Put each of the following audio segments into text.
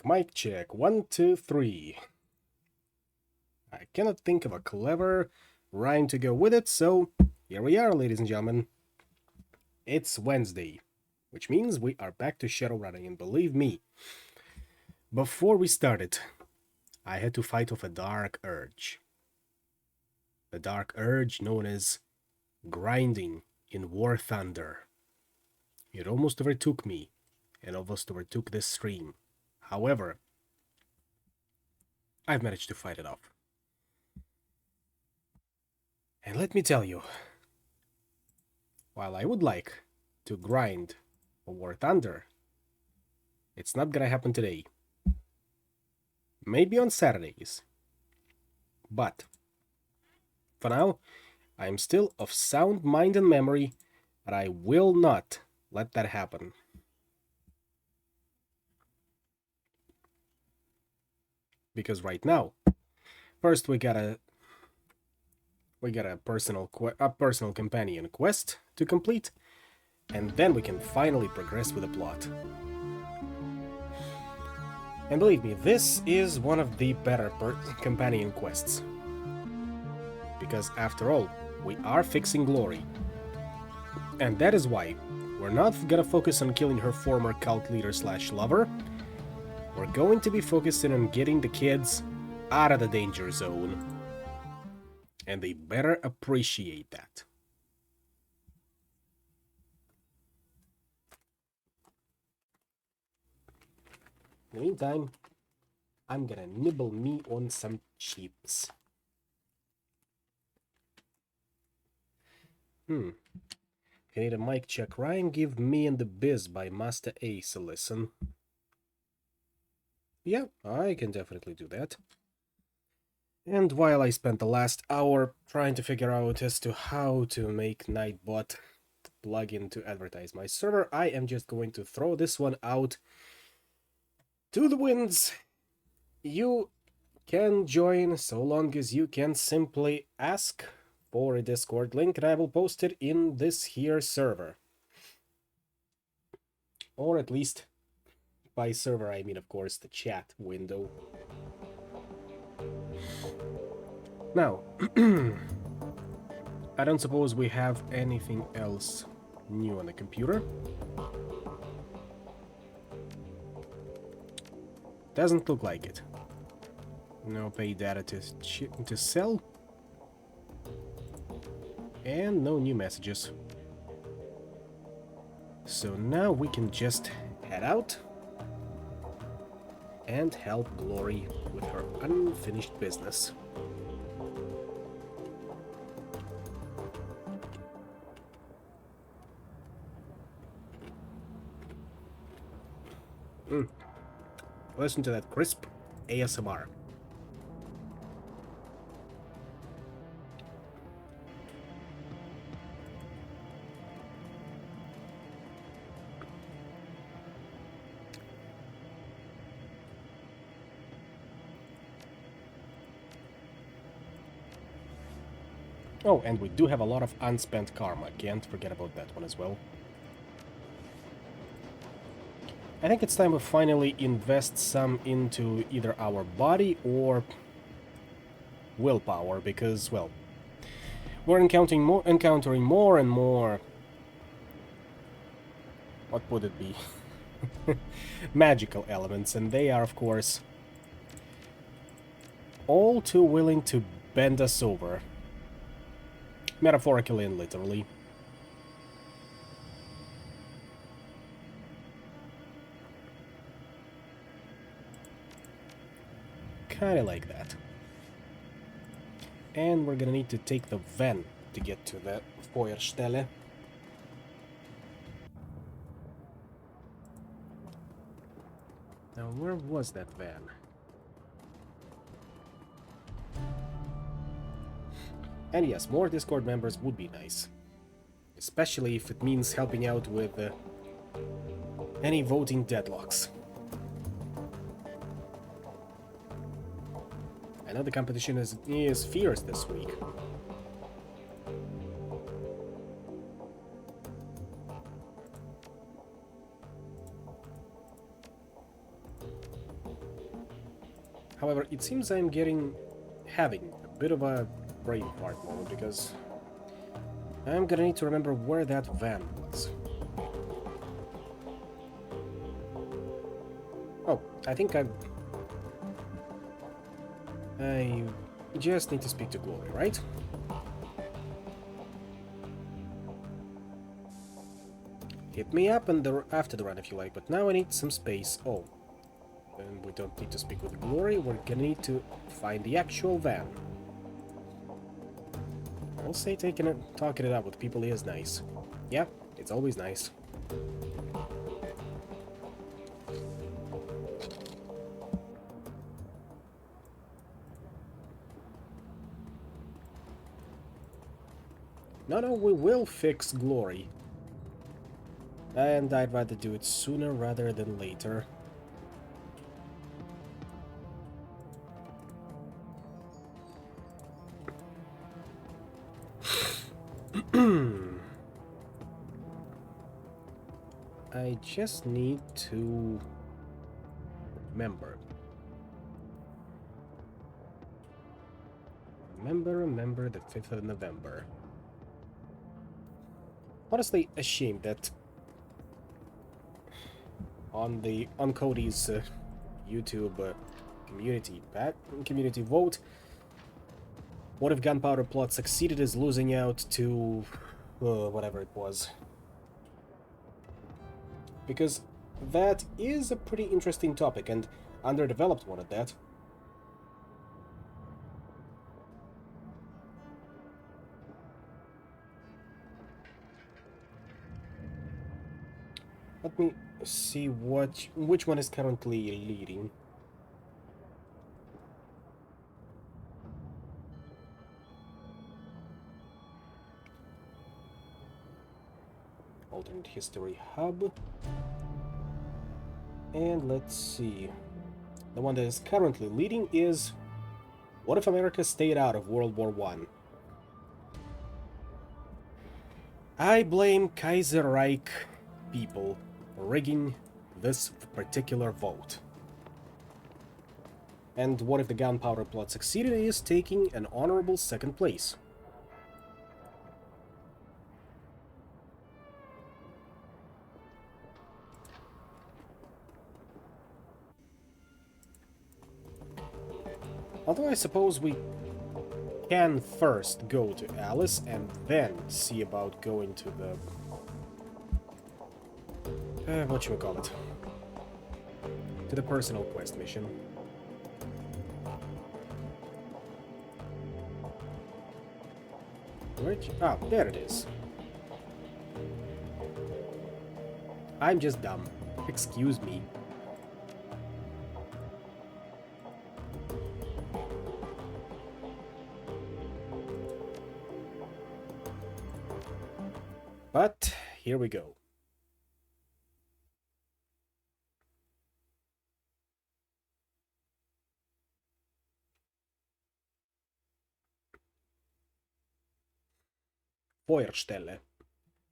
Mic check, 1, 2, 3. I cannot think of a clever rhyme to go with it, so here we are, ladies and gentlemen. It's Wednesday, which means we are back to Shadowrunning, and believe me, before we started, I had to fight off a dark urge. The dark urge known as grinding in War Thunder. It almost overtook me, and almost overtook this stream. However, I've managed to fight it off. And let me tell you, while I would like to grind for War Thunder, it's not gonna happen today. Maybe on Saturdays. But for now, I am still of sound mind and memory, and I will not let that happen. Because right now, First, we got a personal companion quest to complete, and then we can finally progress with the plot. And believe me, this is one of the better companion quests. Because after all, we are fixing Glory. And that is why we're not gonna focus on killing her former cult leader / lover. We're going to be focusing on getting the kids out of the danger zone. And they better appreciate that. In the meantime, I'm gonna nibble me on some chips. I need a mic check. Ryan, give Me and the Biz by Master Ace a listen. Yeah, I can definitely do that. And while I spent the last hour trying to figure out as to how to make Nightbot plugin to advertise my server, I am just going to throw this one out to the winds. You can join so long as you can simply ask for a Discord link, and I will post it in this here server. Or at least, by server I mean, of course, the chat window. Now, I don't suppose we have anything else new on the computer. Doesn't look like it. No pay data to sell. And no new messages. So now we can just head out and help Glory with her unfinished business. Listen to that crisp ASMR. Oh, and we do have a lot of unspent karma. Can't forget about that one as well. I think it's time to finally invest some into either our body or willpower, because, well, we're encountering more and more... What would it be? Magical elements, and they are, of course, all too willing to bend us over. Metaphorically and literally. Kinda like that. And we're gonna need to take the van to get to the Feuerstelle. Now, where was that van? And yes, more Discord members would be nice. Especially if it means helping out with any voting deadlocks. I know the competition is fierce this week. However, it seems I'm having a bit of a brain fart moment, because I'm gonna need to remember where that van was. Oh, I think I just need to speak to Glory, right? Hit me up after the run if you like, but now I need some space. Oh, and we don't need to speak with Glory, we're gonna need to find the actual van. I'll say talking it out with people is nice. Yeah, it's always nice. No, we will fix Glory. And I'd rather do it sooner rather than later. I just need to remember. Remember the 5th of November. Honestly, ashamed that on Cody's YouTube community vote, what if Gunpowder Plot succeeded is losing out to whatever it was? Because that is a pretty interesting topic and underdeveloped one at that. Let me see which one is currently leading. Alternate History Hub. And let's see. The one that is currently leading is What if America stayed out of World War I? I blame Kaiser Reich people for rigging this particular vote. And what if the Gunpowder Plot succeeded is taking an honorable second place? Although I suppose we can first go to Alice and then see about going to the... whatchamacallit? To the personal quest mission. Which? Ah, there it is. I'm just dumb. Excuse me. But here we go. Feuerstelle.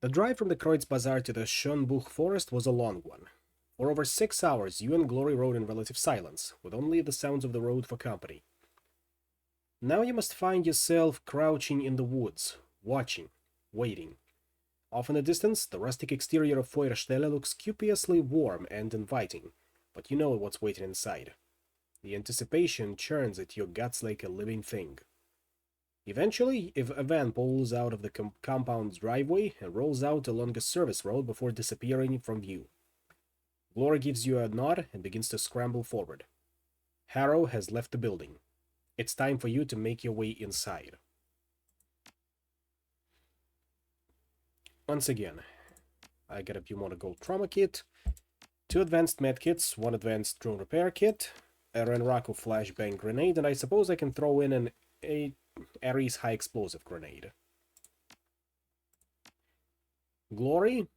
The drive from the Kreuz Bazaar to the Schönbuch forest was a long one. For over 6 hours, you and Glory rode in relative silence, with only the sounds of the road for company. Now you must find yourself crouching in the woods, watching, waiting. Off in the distance, the rustic exterior of Feuerstelle looks copiously warm and inviting, but you know what's waiting inside. The anticipation churns at your guts like a living thing. Eventually, if a van pulls out of the compound's driveway and rolls out along a service road before disappearing from view. Glory gives you a nod and begins to scramble forward. Harrow has left the building. It's time for you to make your way inside. Once again, I get a Bumona Gold Trauma Kit, 2 advanced medkits, 1 advanced drone repair kit, a Renraku flashbang grenade, and I suppose I can throw in an Ares high explosive grenade. Glory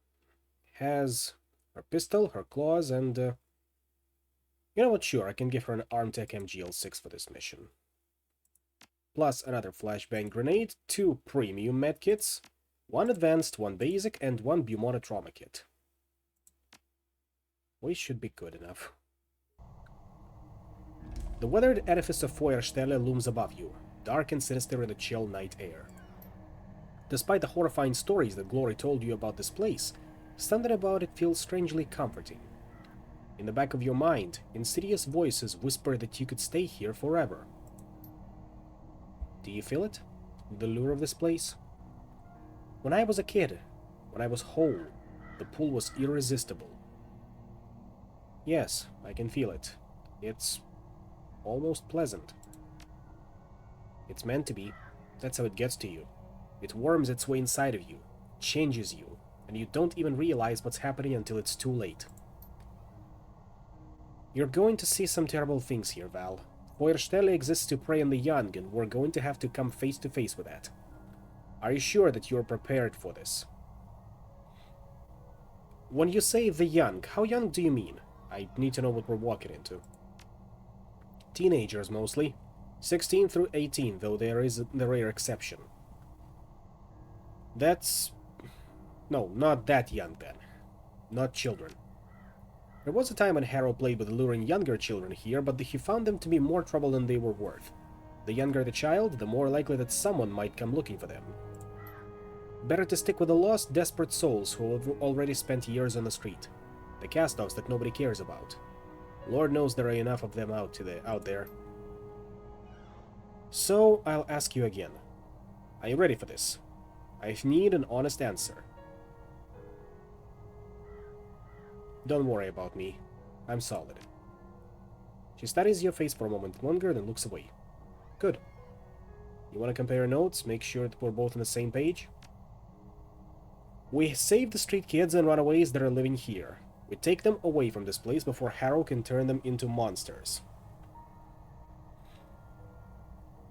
has her pistol, her claws, and you know what, sure, I can give her an Armtech MGL6 for this mission. Plus another flashbang grenade, 2 premium medkits, 1 advanced, 1 basic, and 1 Bumona trauma kit. We should be good enough. The weathered edifice of Feuerstelle looms above you, dark and sinister in the chill night air. Despite the horrifying stories that Glory told you about this place, something about it feels strangely comforting. In the back of your mind, insidious voices whisper that you could stay here forever. Do you feel it? The lure of this place? When I was a kid, when I was whole, the pull was irresistible. Yes, I can feel it. It's almost pleasant. It's meant to be. That's how it gets to you. It worms its way inside of you, changes you, and you don't even realize what's happening until it's too late. You're going to see some terrible things here, Val. Feuerstelle exists to prey on the young, and we're going to have to come face to face with that. Are you sure that you're prepared for this? When you say the young, how young do you mean? I need to know what we're walking into. Teenagers, mostly. 16 through 18, though there is the rare exception. That's... no, not that young then. Not children. There was a time when Harrow played with luring younger children here, but he found them to be more trouble than they were worth. The younger the child, the more likely that someone might come looking for them. Better to stick with the lost, desperate souls who have already spent years on the street. The cast-offs that nobody cares about. Lord knows there are enough of them out there. So, I'll ask you again. Are you ready for this? I need an honest answer. Don't worry about me. I'm solid. She studies your face for a moment longer, then looks away. Good. You want to compare notes? Make sure that we're both on the same page? We save the street kids and runaways that are living here. We take them away from this place before Harrow can turn them into monsters.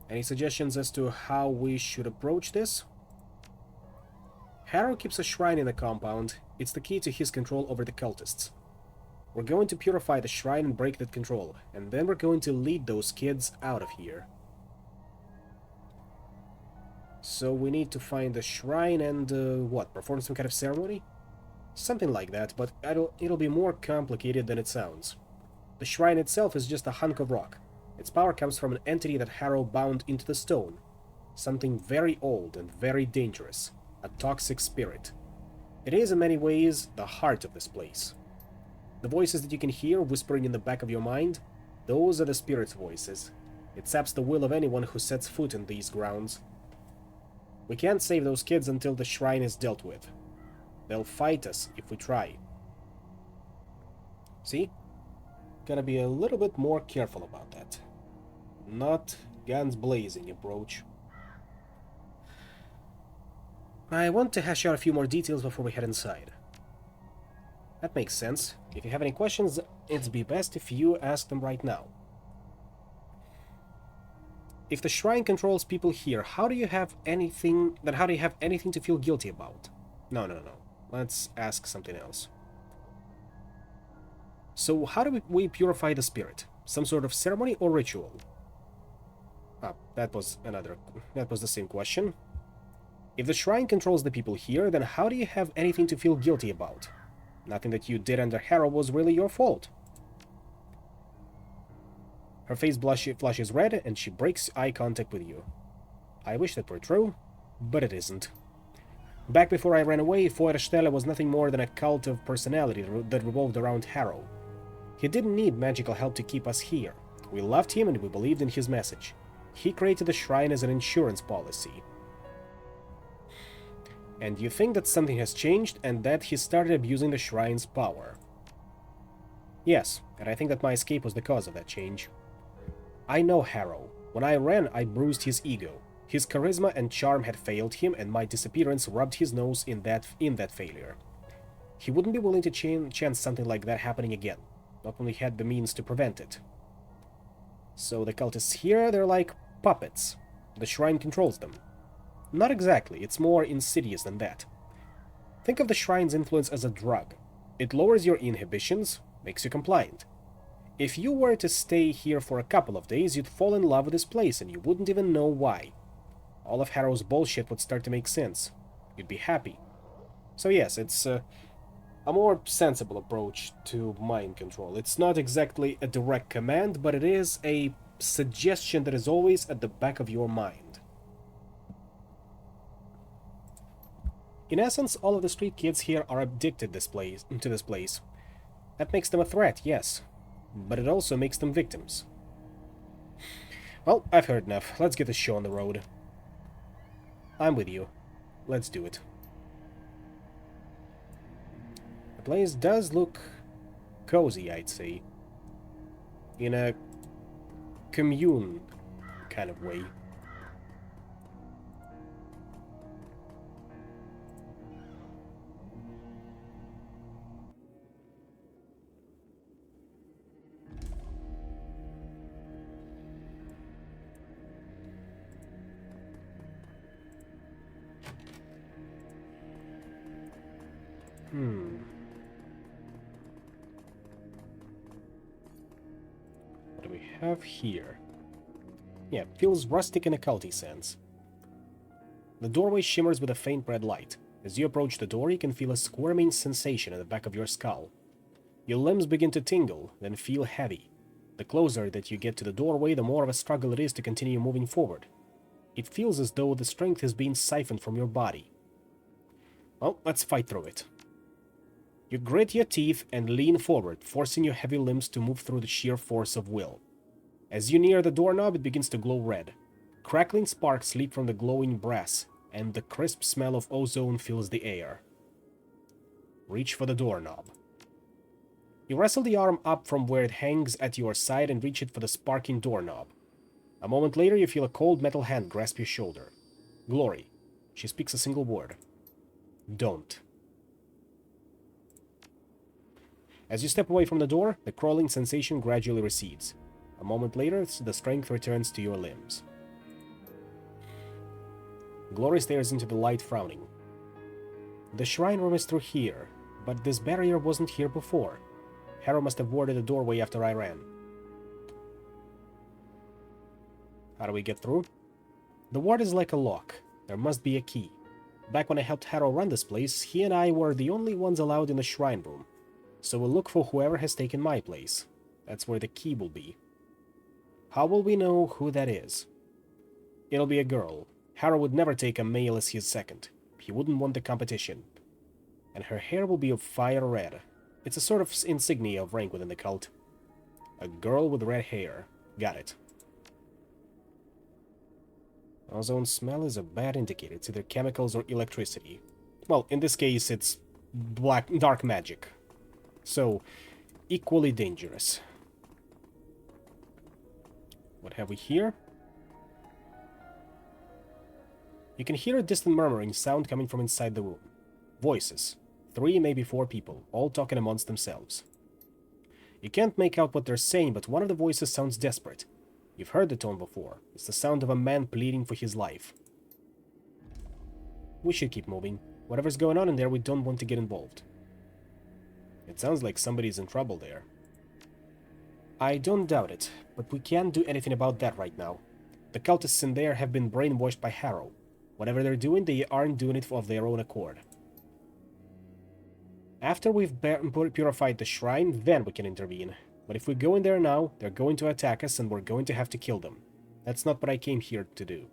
Any suggestions as to how we should approach this? Harrow keeps a shrine in the compound. It's the key to his control over the cultists. We're going to purify the shrine and break that control, and then we're going to lead those kids out of here. So we need to find a shrine and, what, perform some kind of ceremony? Something like that, but it'll be more complicated than it sounds. The shrine itself is just a hunk of rock. Its power comes from an entity that Harrow bound into the stone. Something very old and very dangerous. A toxic spirit. It is in many ways the heart of this place. The voices that you can hear whispering in the back of your mind, those are the spirit's voices. It saps the will of anyone who sets foot in these grounds. We can't save those kids until the shrine is dealt with. They'll fight us if we try. See? Gotta be a little bit more careful about that. Not guns blazing approach. I want to hash out a few more details before we head inside. That makes sense. If you have any questions, it'd be best if you ask them right now. If the shrine controls people here, how do you have anything to feel guilty about? No. Let's ask something else. So how do we purify the spirit? Some sort of ceremony or ritual? Ah, that was the same question. If the shrine controls the people here, then how do you have anything to feel guilty about? Nothing that you did under Harrow was really your fault. Her face flushes red, and she breaks eye contact with you. I wish that were true, but it isn't. Back before I ran away, Feuerstelle was nothing more than a cult of personality that revolved around Harrow. He didn't need magical help to keep us here. We loved him and we believed in his message. He created the shrine as an insurance policy. And you think that something has changed and that he started abusing the shrine's power. Yes, and I think that my escape was the cause of that change. I know Harrow. When I ran, I bruised his ego. His charisma and charm had failed him, and my disappearance rubbed his nose in that failure. He wouldn't be willing to chance something like that happening again, not when we had the means to prevent it. So the cultists here, they're like puppets. The shrine controls them. Not exactly, it's more insidious than that. Think of the shrine's influence as a drug. It lowers your inhibitions, makes you compliant. If you were to stay here for a couple of days, you'd fall in love with this place and you wouldn't even know why. All of Harrow's bullshit would start to make sense. You'd be happy. So yes, it's a more sensible approach to mind control. It's not exactly a direct command, but it is a suggestion that is always at the back of your mind. In essence, all of the street kids here are addicted to this place. That makes them a threat, yes, but it also makes them victims. Well, I've heard enough. Let's get the show on the road. I'm with you. Let's do it. The place does look cozy, I'd say. In a commune kind of way. What do we have here? Yeah, feels rustic in a culty sense. The doorway shimmers with a faint red light. As you approach the door, you can feel a squirming sensation in the back of your skull. Your limbs begin to tingle, then feel heavy. The closer that you get to the doorway, the more of a struggle it is to continue moving forward. It feels as though the strength is being siphoned from your body. Well, let's fight through it. You grit your teeth and lean forward, forcing your heavy limbs to move through the sheer force of will. As you near the doorknob, it begins to glow red. Crackling sparks leap from the glowing brass, and the crisp smell of ozone fills the air. Reach for the doorknob. You wrestle the arm up from where it hangs at your side and reach it for the sparking doorknob. A moment later, you feel a cold metal hand grasp your shoulder. Glory. She speaks a single word. Don't. As you step away from the door, the crawling sensation gradually recedes. A moment later, the strength returns to your limbs. Glory stares into the light, frowning. The shrine room is through here, but this barrier wasn't here before. Harrow must have warded the doorway after I ran. How do we get through? The ward is like a lock. There must be a key. Back when I helped Harrow run this place, he and I were the only ones allowed in the shrine room. So we'll look for whoever has taken my place. That's where the key will be. How will we know who that is? It'll be a girl. Harrow would never take a male as his second. He wouldn't want the competition. And her hair will be of fire red. It's a sort of insignia of rank within the cult. A girl with red hair. Got it. Ozone smell is a bad indicator. It's either chemicals or electricity. Well, in this case, it's dark magic. So, equally dangerous. What have we here? You can hear a distant murmuring sound coming from inside the room. Voices. 3, maybe 4 people, all talking amongst themselves. You can't make out what they're saying, but one of the voices sounds desperate. You've heard the tone before. It's the sound of a man pleading for his life. We should keep moving. Whatever's going on in there, we don't want to get involved. It sounds like somebody's in trouble there. I don't doubt it, but we can't do anything about that right now. The cultists in there have been brainwashed by Harrow. Whatever they're doing, they aren't doing it of their own accord. After we've purified the shrine, then we can intervene. But if we go in there now, they're going to attack us and we're going to have to kill them. That's not what I came here to do.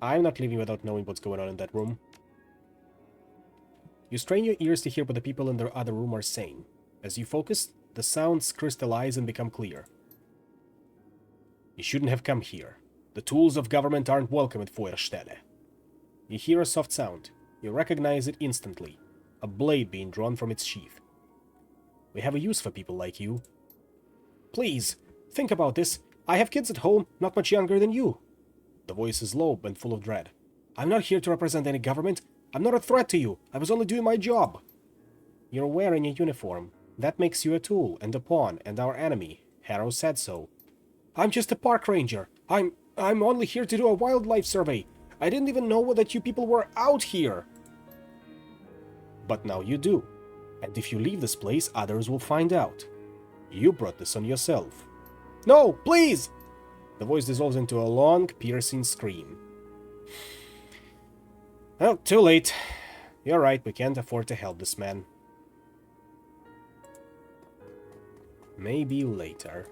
I'm not leaving without knowing what's going on in that room. You strain your ears to hear what the people in the other room are saying. As you focus, the sounds crystallize and become clear. You shouldn't have come here. The tools of government aren't welcome at Feuerstelle. You hear a soft sound. You recognize it instantly. A blade being drawn from its sheath. We have a use for people like you. Please, think about this. I have kids at home, not much younger than you. The voice is low and full of dread. I'm not here to represent any government. I'm not a threat to you. I was only doing my job. You're wearing a uniform. That makes you a tool and a pawn and our enemy. Harrow said so. I'm just a park ranger. I'm only here to do a wildlife survey. I didn't even know that you people were out here. But now you do. And if you leave this place, others will find out. You brought this on yourself. No, please! The voice dissolves into a long, piercing scream. Well, too late. You're right, we can't afford to help this man. Maybe later.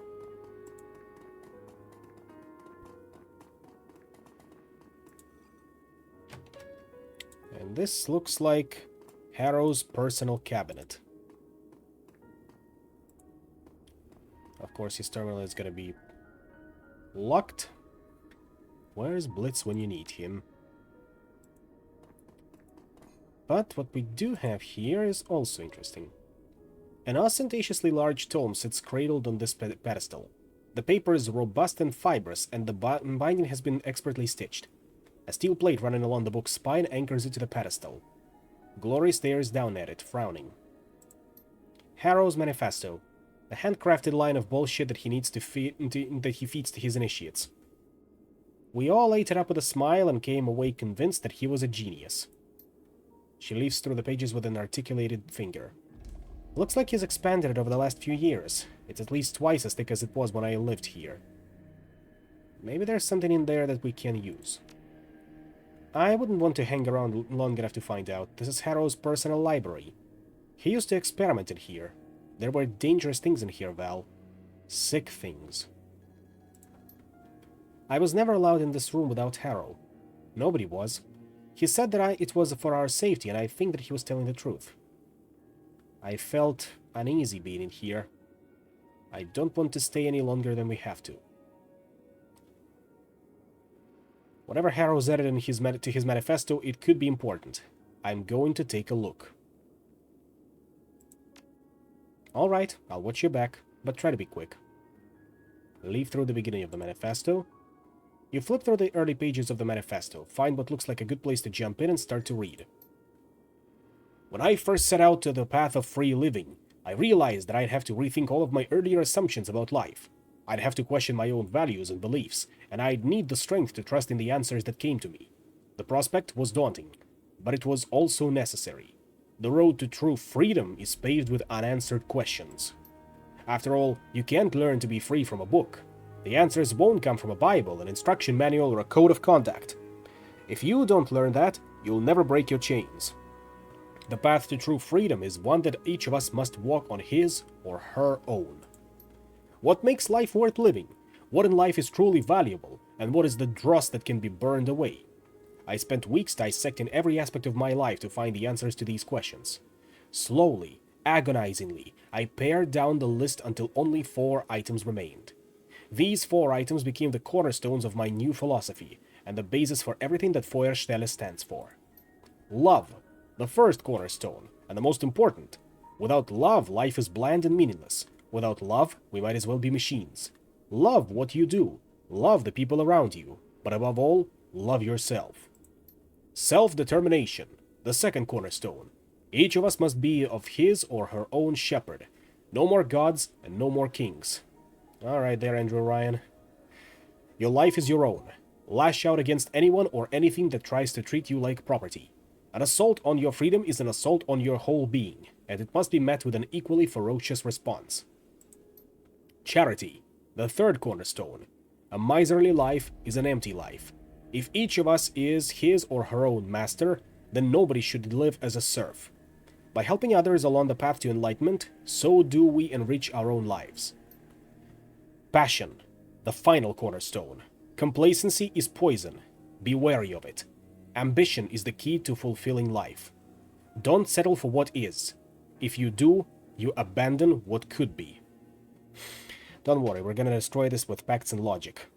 And this looks like Harrow's personal cabinet. Of course, his terminal is gonna be locked. Where's Blitz when you need him? But what we do have here is also interesting. An ostentatiously large tome sits cradled on this pedestal. The paper is robust and fibrous, and the binding has been expertly stitched. A steel plate running along the book's spine anchors it to the pedestal. Glory stares down at it, frowning. Harrow's Manifesto. The handcrafted line of bullshit that he needs to that he feeds to his initiates. We all ate it up with a smile and came away convinced that he was a genius. She leafs through the pages with an articulated finger. Looks like he's expanded it over the last few years. It's at least twice as thick as it was when I lived here. Maybe there's something in there that we can use. I wouldn't want to hang around long enough to find out. This is Harrow's personal library. He used to experiment in here. There were dangerous things in here, Val. Sick things. I was never allowed in this room without Harrow. Nobody was. He said that it was for our safety, and I think that he was telling the truth. I felt uneasy being in here. I don't want to stay any longer than we have to. Whatever Harrow's added in to his manifesto, it could be important. I'm going to take a look. Alright, I'll watch your back, but try to be quick. Leaf through the beginning of the manifesto. You flip through the early pages of the manifesto, find what looks like a good place to jump in and start to read. When I first set out to the path of free living, I realized that I'd have to rethink all of my earlier assumptions about life. I'd have to question my own values and beliefs, and I'd need the strength to trust in the answers that came to me. The prospect was daunting, but it was also necessary. The road to true freedom is paved with unanswered questions. After all, you can't learn to be free from a book. The answers won't come from a Bible, an instruction manual, or a code of conduct. If you don't learn that, you'll never break your chains. The path to true freedom is one that each of us must walk on his or her own. What makes life worth living? What in life is truly valuable? And what is the dross that can be burned away? I spent weeks dissecting every aspect of my life to find the answers to these questions. Slowly, agonizingly, I pared down the list until only 4 items remained. These 4 items became the cornerstones of my new philosophy, and the basis for everything that Feuerstelle stands for. Love, the first cornerstone, and the most important. Without love, life is bland and meaningless. Without love, we might as well be machines. Love what you do. Love the people around you. But above all, love yourself. Self-determination, the second cornerstone. Each of us must be of his or her own shepherd. No more gods and no more kings. Alright there, Andrew Ryan. Your life is your own. Lash out against anyone or anything that tries to treat you like property. An assault on your freedom is an assault on your whole being, and it must be met with an equally ferocious response. Charity, the third cornerstone. A miserly life is an empty life. If each of us is his or her own master, then nobody should live as a serf. By helping others along the path to enlightenment, so do we enrich our own lives. Passion, the final cornerstone. Complacency is poison. Be wary of it. Ambition is the key to fulfilling life. Don't settle for what is. If you do, you abandon what could be. Don't worry, we're gonna destroy this with facts and logic.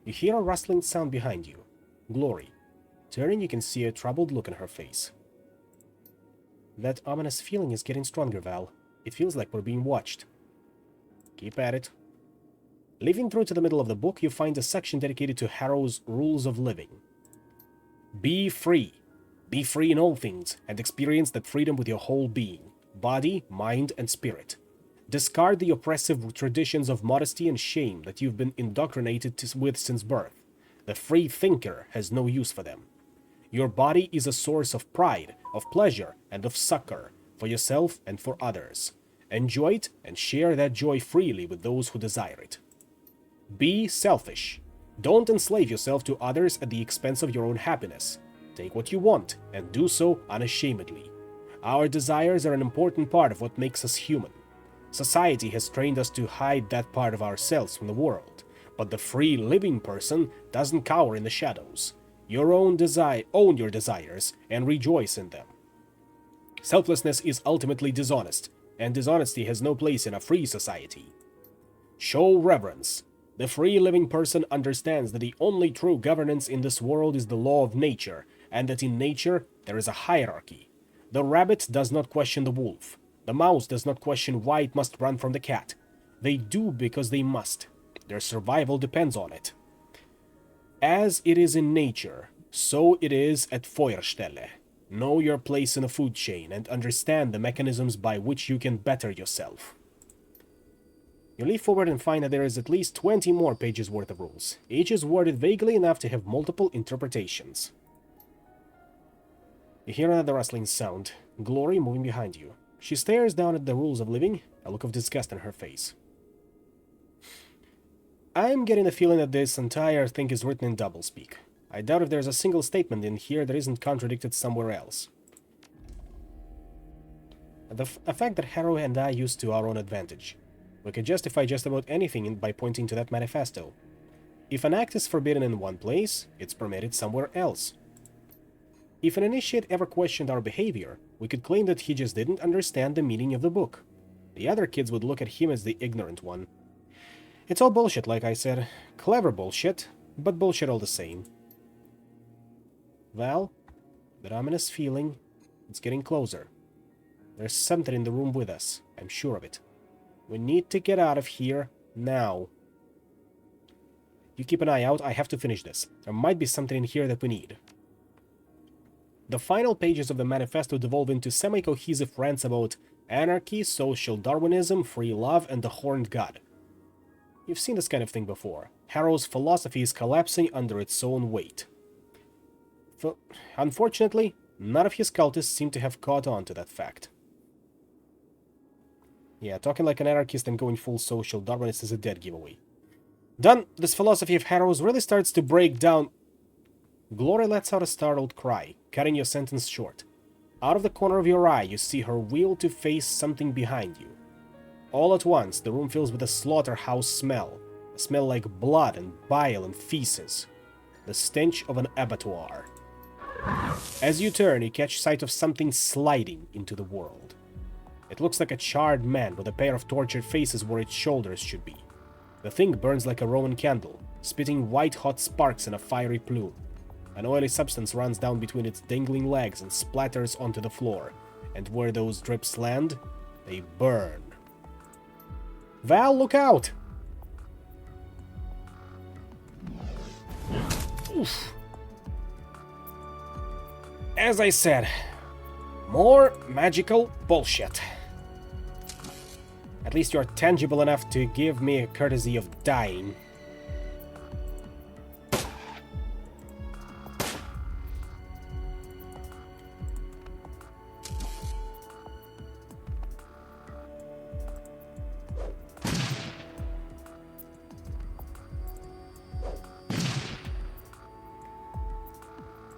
You hear a rustling sound behind you. Glory. Turning, you can see a troubled look in her face. That ominous feeling is getting stronger, Val. It feels like we're being watched. Keep at it. Leafing through to the middle of the book, you find a section dedicated to Harrow's Rules of Living. Be free. Be free in all things, and experience that freedom with your whole being, body, mind, and spirit. Discard the oppressive traditions of modesty and shame that you've been indoctrinated with since birth. The free thinker has no use for them. Your body is a source of pride, of pleasure, and of succor, for yourself and for others. Enjoy it and share that joy freely with those who desire it. Be selfish. Don't enslave yourself to others at the expense of your own happiness. Take what you want, and do so unashamedly. Our desires are an important part of what makes us human. Society has trained us to hide that part of ourselves from the world, but the free living person doesn't cower in the shadows. Own your desires and rejoice in them. Selflessness is ultimately dishonest, and dishonesty has no place in a free society. Show reverence. The free living person understands that the only true governance in this world is the law of nature, and that in nature there is a hierarchy. The rabbit does not question the wolf. The mouse does not question why it must run from the cat. They do because they must. Their survival depends on it. As it is in nature, so it is at Feuerstelle. Know your place in the food chain and understand the mechanisms by which you can better yourself. You leaf forward and find that there is at least 20 more pages worth of rules. Each is worded vaguely enough to have multiple interpretations. You hear another rustling sound. Glory moving behind you. She stares down at the rules of living, a look of disgust on her face. I'm getting the feeling that this entire thing is written in doublespeak. I doubt if there's a single statement in here that isn't contradicted somewhere else. A fact that Harrow and I used to our own advantage. We could justify just about anything by pointing to that manifesto. If an act is forbidden in one place, it's permitted somewhere else. If an initiate ever questioned our behavior, we could claim that he just didn't understand the meaning of the book. The other kids would look at him as the ignorant one. It's all bullshit, like I said. Clever bullshit, but bullshit all the same. Well, that ominous feeling, it's getting closer. There's something in the room with us, I'm sure of it. We need to get out of here, now. You keep an eye out, I have to finish this. There might be something in here that we need. The final pages of the manifesto devolve into semi-cohesive rants about anarchy, social Darwinism, free love, and the horned god. You've seen this kind of thing before. Harrow's philosophy is collapsing under its own weight. Unfortunately, none of his cultists seem to have caught on to that fact. Yeah, talking like an anarchist and going full social Darwinist is a dead giveaway. Done, this philosophy of Harrow's really starts to break down. Glory lets out a startled cry, cutting your sentence short. Out of the corner of your eye, you see her wheel to face something behind you. All at once, the room fills with a slaughterhouse smell. A smell like blood and bile and feces. The stench of an abattoir. As you turn, you catch sight of something sliding into the world. It looks like a charred man with a pair of tortured faces where its shoulders should be. The thing burns like a Roman candle, spitting white-hot sparks in a fiery plume. An oily substance runs down between its dangling legs and splatters onto the floor, and where those drips land, they burn. Val, look out! Oof. As I said, more magical bullshit. At least you're tangible enough to give me a courtesy of dying.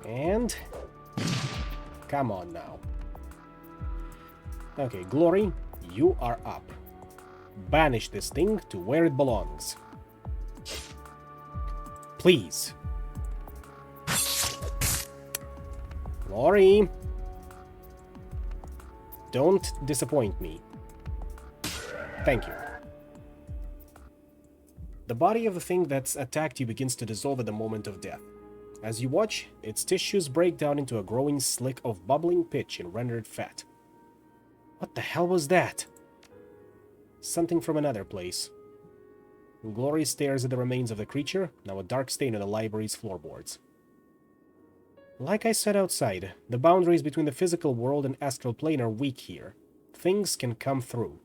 And... come on now. Okay, Glory, you are up. Banish this thing to where it belongs. Please. Glory. Don't disappoint me. Thank you. The body of the thing that's attacked you begins to dissolve at the moment of death. As you watch, its tissues break down into a growing slick of bubbling pitch and rendered fat. What the hell was that? Something from another place. Glory stares at the remains of the creature, now a dark stain on the library's floorboards. Like I said outside, the boundaries between the physical world and astral plane are weak here. Things can come through.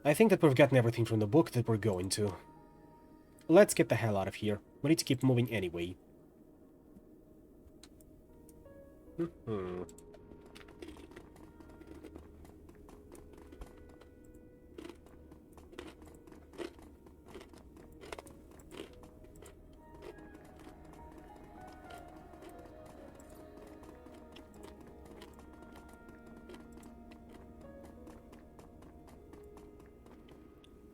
I think that we've gotten everything from the book that we're going to. Let's get the hell out of here. We need to keep moving anyway.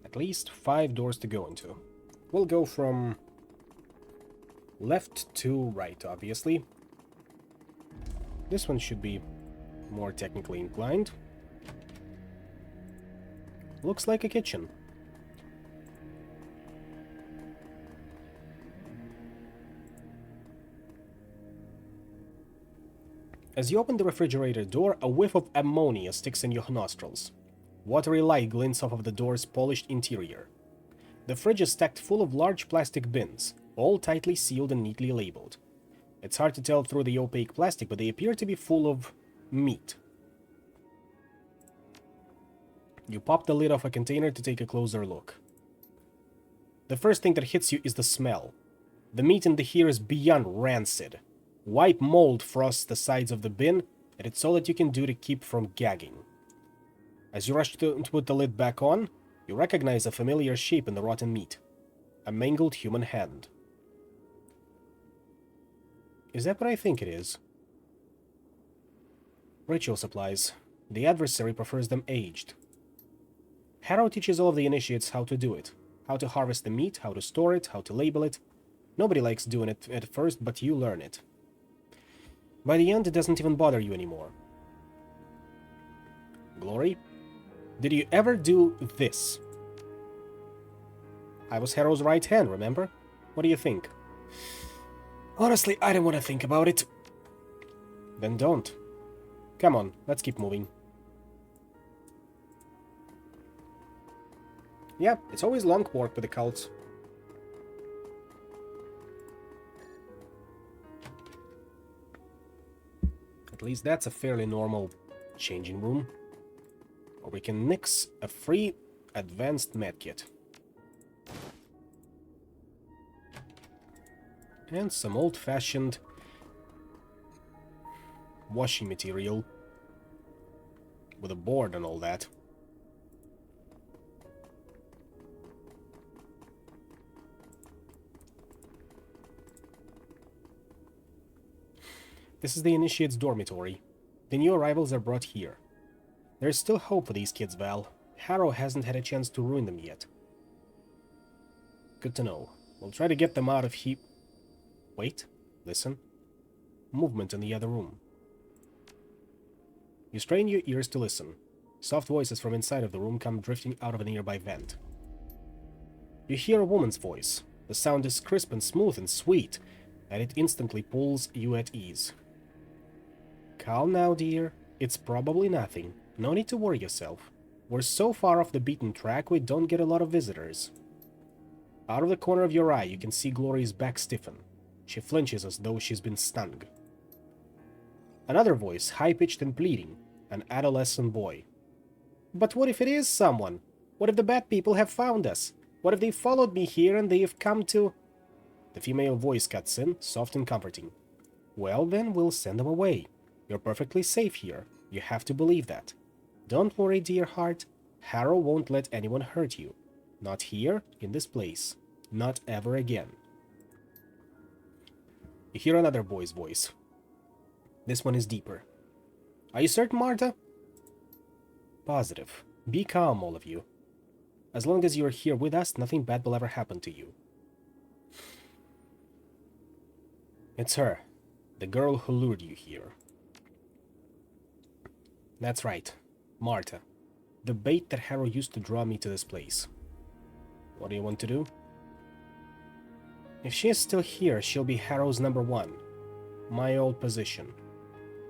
At least 5 doors to go into. We'll go from left to right, obviously. This one should be more technically inclined. Looks like a kitchen. As you open the refrigerator door, a whiff of ammonia sticks in your nostrils. Watery light glints off of the door's polished interior. The fridge is stacked full of large plastic bins, all tightly sealed and neatly labeled. It's hard to tell through the opaque plastic, but they appear to be full of meat. You pop the lid off a container to take a closer look. The first thing that hits you is the smell. The meat in here is beyond rancid. White mold frosts the sides of the bin, and it's all that you can do to keep from gagging. As you rush to put the lid back on, you recognize a familiar shape in the rotten meat. A mangled human hand. Is that what I think it is? Ritual supplies. The adversary prefers them aged. Harrow teaches all of the initiates how to do it. How to harvest the meat, how to store it, how to label it. Nobody likes doing it at first, but you learn it. By the end, it doesn't even bother you anymore. Glory? Did you ever do this? I was Harrow's right hand, remember? What do you think? Honestly, I don't want to think about it. Then don't. Come on, let's keep moving. Yeah, it's always long walk with the cults. At least that's a fairly normal changing room. Or we can nix a free advanced medkit. And some old-fashioned washing material with a board and all that. This is the Initiate's dormitory. The new arrivals are brought here. There's still hope for these kids, Val. Harrow hasn't had a chance to ruin them yet. Good to know. We'll try to get them out of here. Wait, listen. Movement in the other room. You strain your ears to listen. Soft voices from inside of the room come drifting out of a nearby vent. You hear a woman's voice. The sound is crisp and smooth and sweet, and it instantly pulls you at ease. Calm now, dear. It's probably nothing. No need to worry yourself. We're so far off the beaten track we don't get a lot of visitors. Out of the corner of your eye, you can see Glory's back stiffen. She flinches as though she's been stung. Another voice, high-pitched and pleading. An adolescent boy. But what if it is someone? What if the bad people have found us? What if they followed me here and they have come to... The female voice cuts in, soft and comforting. Well then, we'll send them away. You're perfectly safe here. You have to believe that. Don't worry, dear heart. Harrow won't let anyone hurt you. Not here, in this place. Not ever again. You hear another boy's voice. This one is deeper. Are you certain, Marta? Positive. Be calm, all of you. As long as you are here with us, nothing bad will ever happen to you. It's her. The girl who lured you here. That's right. Marta. The bait that Harrow used to draw me to this place. What do you want to do? If she is still here, she'll be Harrow's #1. My old position.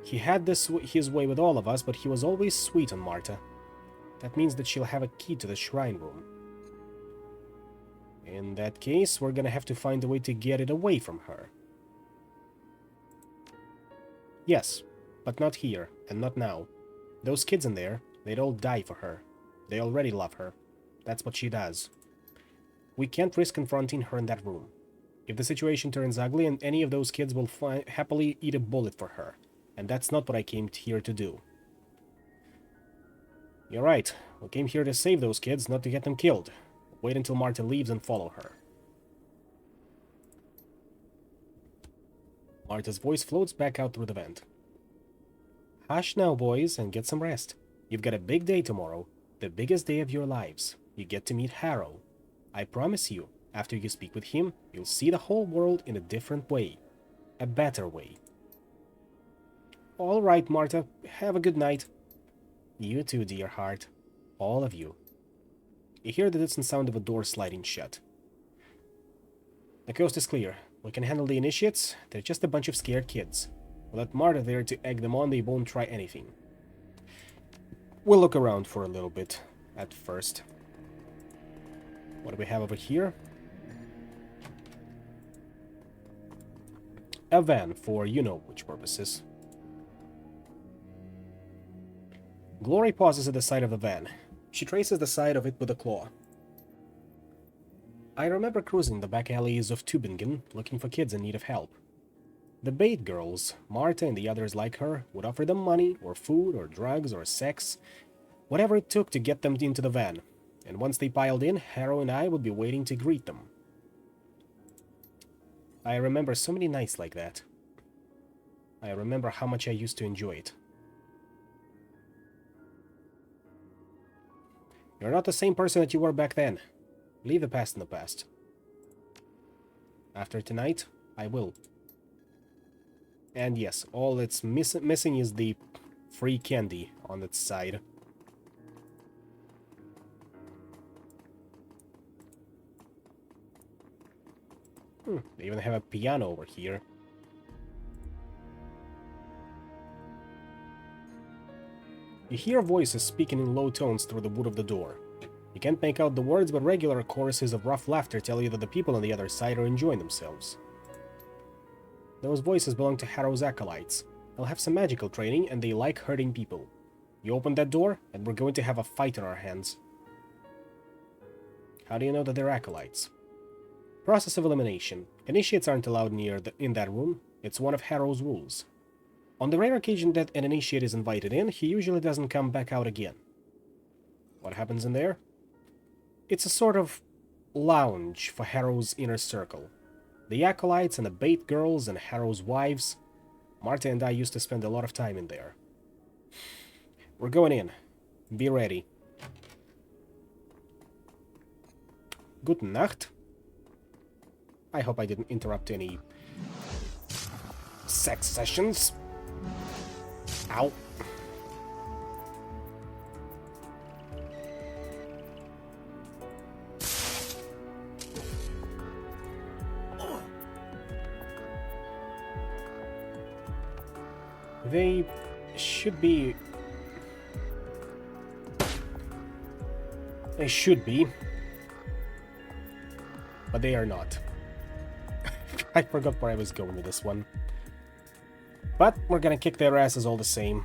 He had his way with all of us, but he was always sweet on Marta. That means that she'll have a key to the shrine room. In that case, we're gonna have to find a way to get it away from her. Yes, but not here, and not now. Those kids in there, they'd all die for her. They already love her. That's what she does. We can't risk confronting her in that room. If the situation turns ugly, and any of those kids will happily eat a bullet for her. And that's not what I came here to do. You're right. We came here to save those kids, not to get them killed. Wait until Marta leaves and follow her. Marta's voice floats back out through the vent. Hush now, boys, and get some rest. You've got a big day tomorrow. The biggest day of your lives. You get to meet Harrow. I promise you, after you speak with him, you'll see the whole world in a different way. A better way. All right, Marta. Have a good night. You too, dear heart. All of you. You hear the distant sound of a door sliding shut. The coast is clear. We can handle the initiates. They're just a bunch of scared kids. We'll let Marta there to egg them on. They won't try anything. We'll look around for a little bit at first. What do we have over here? A van for you-know-which purposes. Glory pauses at the side of the van. She traces the side of it with a claw. I remember cruising the back alleys of Tübingen, looking for kids in need of help. The bait girls, Marta and the others like her, would offer them money, or food, or drugs, or sex, Whatever it took to get them into the van. And once they piled in, Harrow and I would be waiting to greet them. I remember so many nights like that. I remember how much I used to enjoy it. You're not the same person that you were back then. Leave the past in the past. After tonight, I will. And yes, all that's missing is the free candy on its side. They even have a piano over here. You hear voices speaking in low tones through the wood of the door. You can't make out the words, but regular choruses of rough laughter tell you that the people on the other side are enjoying themselves. Those voices belong to Harrow's acolytes. They'll have some magical training, and they like hurting people. You open that door, and we're going to have a fight on our hands. How do you know that they're acolytes? Process of elimination. Initiates aren't allowed in that room. It's one of Harrow's rules. On the rare occasion that an initiate is invited in, he usually doesn't come back out again. What happens in there? It's a sort of lounge for Harrow's inner circle. The acolytes and the bait girls and Harrow's wives. Marta and I used to spend a lot of time in there. We're going in. Be ready. Good Nacht. I hope I didn't interrupt any sex sessions. Ow. They should be... They should be. But they are not. I forgot where I was going with this one. But we're gonna kick their asses all the same.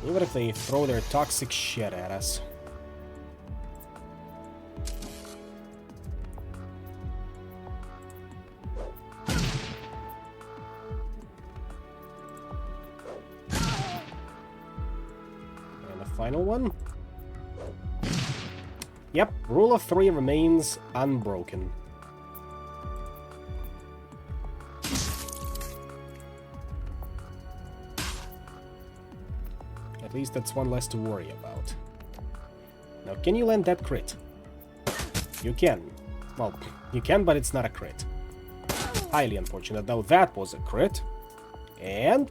Even if they throw their toxic shit at us. And the final one. Yep, rule of 3 remains unbroken. At least that's one less to worry about. Now, can you land that crit? You can. Well, you can, but it's not a crit. Highly unfortunate, though that was a crit. And...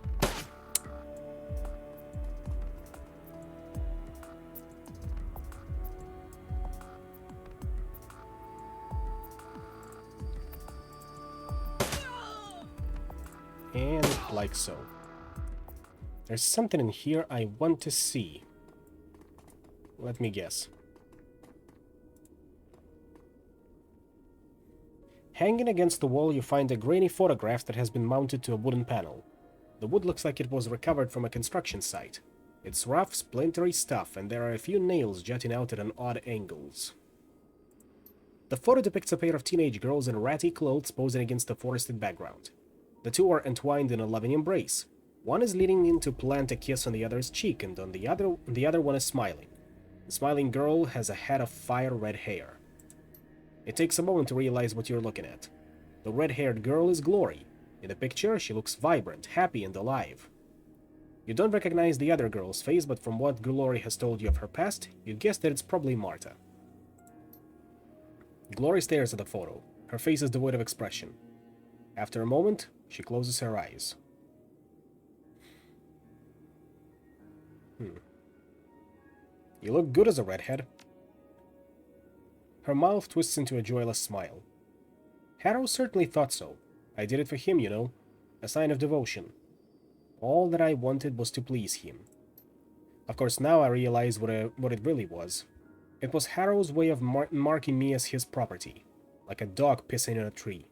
and like so. There's something in here I want to see. Let me guess. Hanging against the wall, you find a grainy photograph that has been mounted to a wooden panel. The wood looks like it was recovered from a construction site. It's rough, splintery stuff, and there are a few nails jutting out at odd angles. The photo depicts a pair of teenage girls in ratty clothes posing against a forested background. The two are entwined in a loving embrace. One is leaning in to plant a kiss on the other's cheek, and on the other one is smiling. The smiling girl has a head of fire-red hair. It takes a moment to realize what you're looking at. The red-haired girl is Glory. In the picture, she looks vibrant, happy, and alive. You don't recognize the other girl's face, but from what Glory has told you of her past, you'd guess that it's probably Marta. Glory stares at the photo. Her face is devoid of expression. After a moment, she closes her eyes. You look good as a redhead. Her mouth twists into a joyless smile. Harrow certainly thought so. I did it for him, you know. A sign of devotion. All that I wanted was to please him. Of course, now I realize what it really was. It was Harrow's way of marking me as his property. Like a dog pissing in a tree.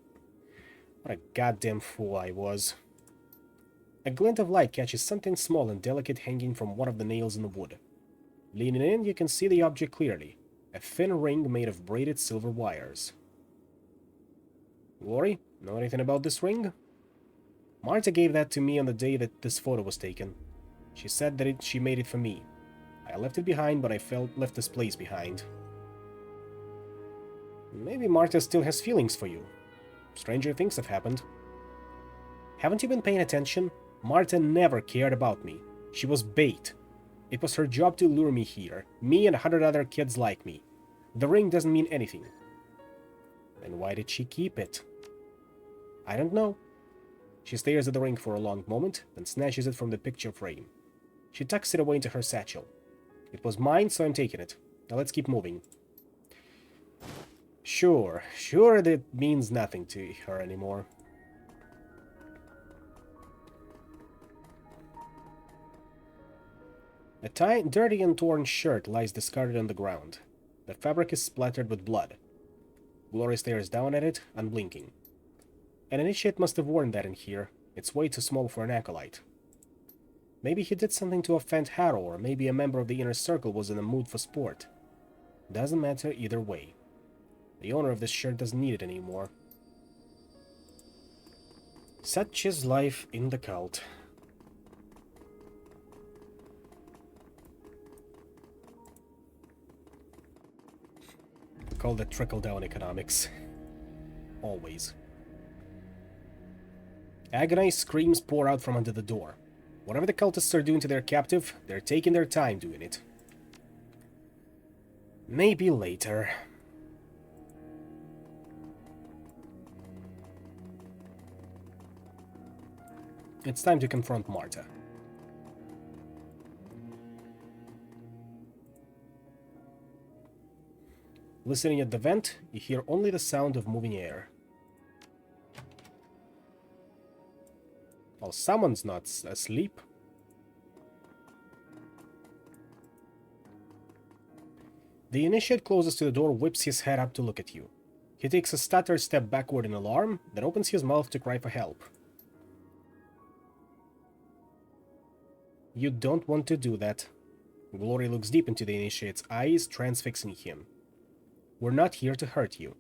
What a goddamn fool I was. A glint of light catches something small and delicate hanging from one of the nails in the wood. Leaning in, you can see the object clearly. A thin ring made of braided silver wires. Glory, know anything about this ring? Marta gave that to me on the day that this photo was taken. She said that she made it for me. I left it behind, but I left this place behind. Maybe Marta still has feelings for you. Stranger things have happened. Haven't you been paying attention? Marta never cared about me. She was bait. It was her job to lure me here, me and 100 other kids like me. The ring doesn't mean anything. Then why did she keep it? I don't know. She stares at the ring for a long moment, then snatches it from the picture frame. She tucks it away into her satchel. It was mine, so I'm taking it. Now let's keep moving. Sure that means nothing to her anymore. A dirty and torn shirt lies discarded on the ground. The fabric is splattered with blood. Glory stares down at it, unblinking. An initiate must have worn that in here. It's way too small for an acolyte. Maybe he did something to offend Harrow, or maybe a member of the inner circle was in a mood for sport. Doesn't matter either way. The owner of this shirt doesn't need it anymore. Such is life in the cult. Call that trickle-down economics. Always. Agonized screams pour out from under the door. Whatever the cultists are doing to their captive, they're taking their time doing it. Maybe later. It's time to confront Marta. Listening at the vent, you hear only the sound of moving air. Well, someone's not asleep. The initiate closes to the door, whips his head up to look at you. He takes a stuttered step backward in alarm, then opens his mouth to cry for help. You don't want to do that. Glory looks deep into the initiate's eyes, transfixing him. We're not here to hurt you.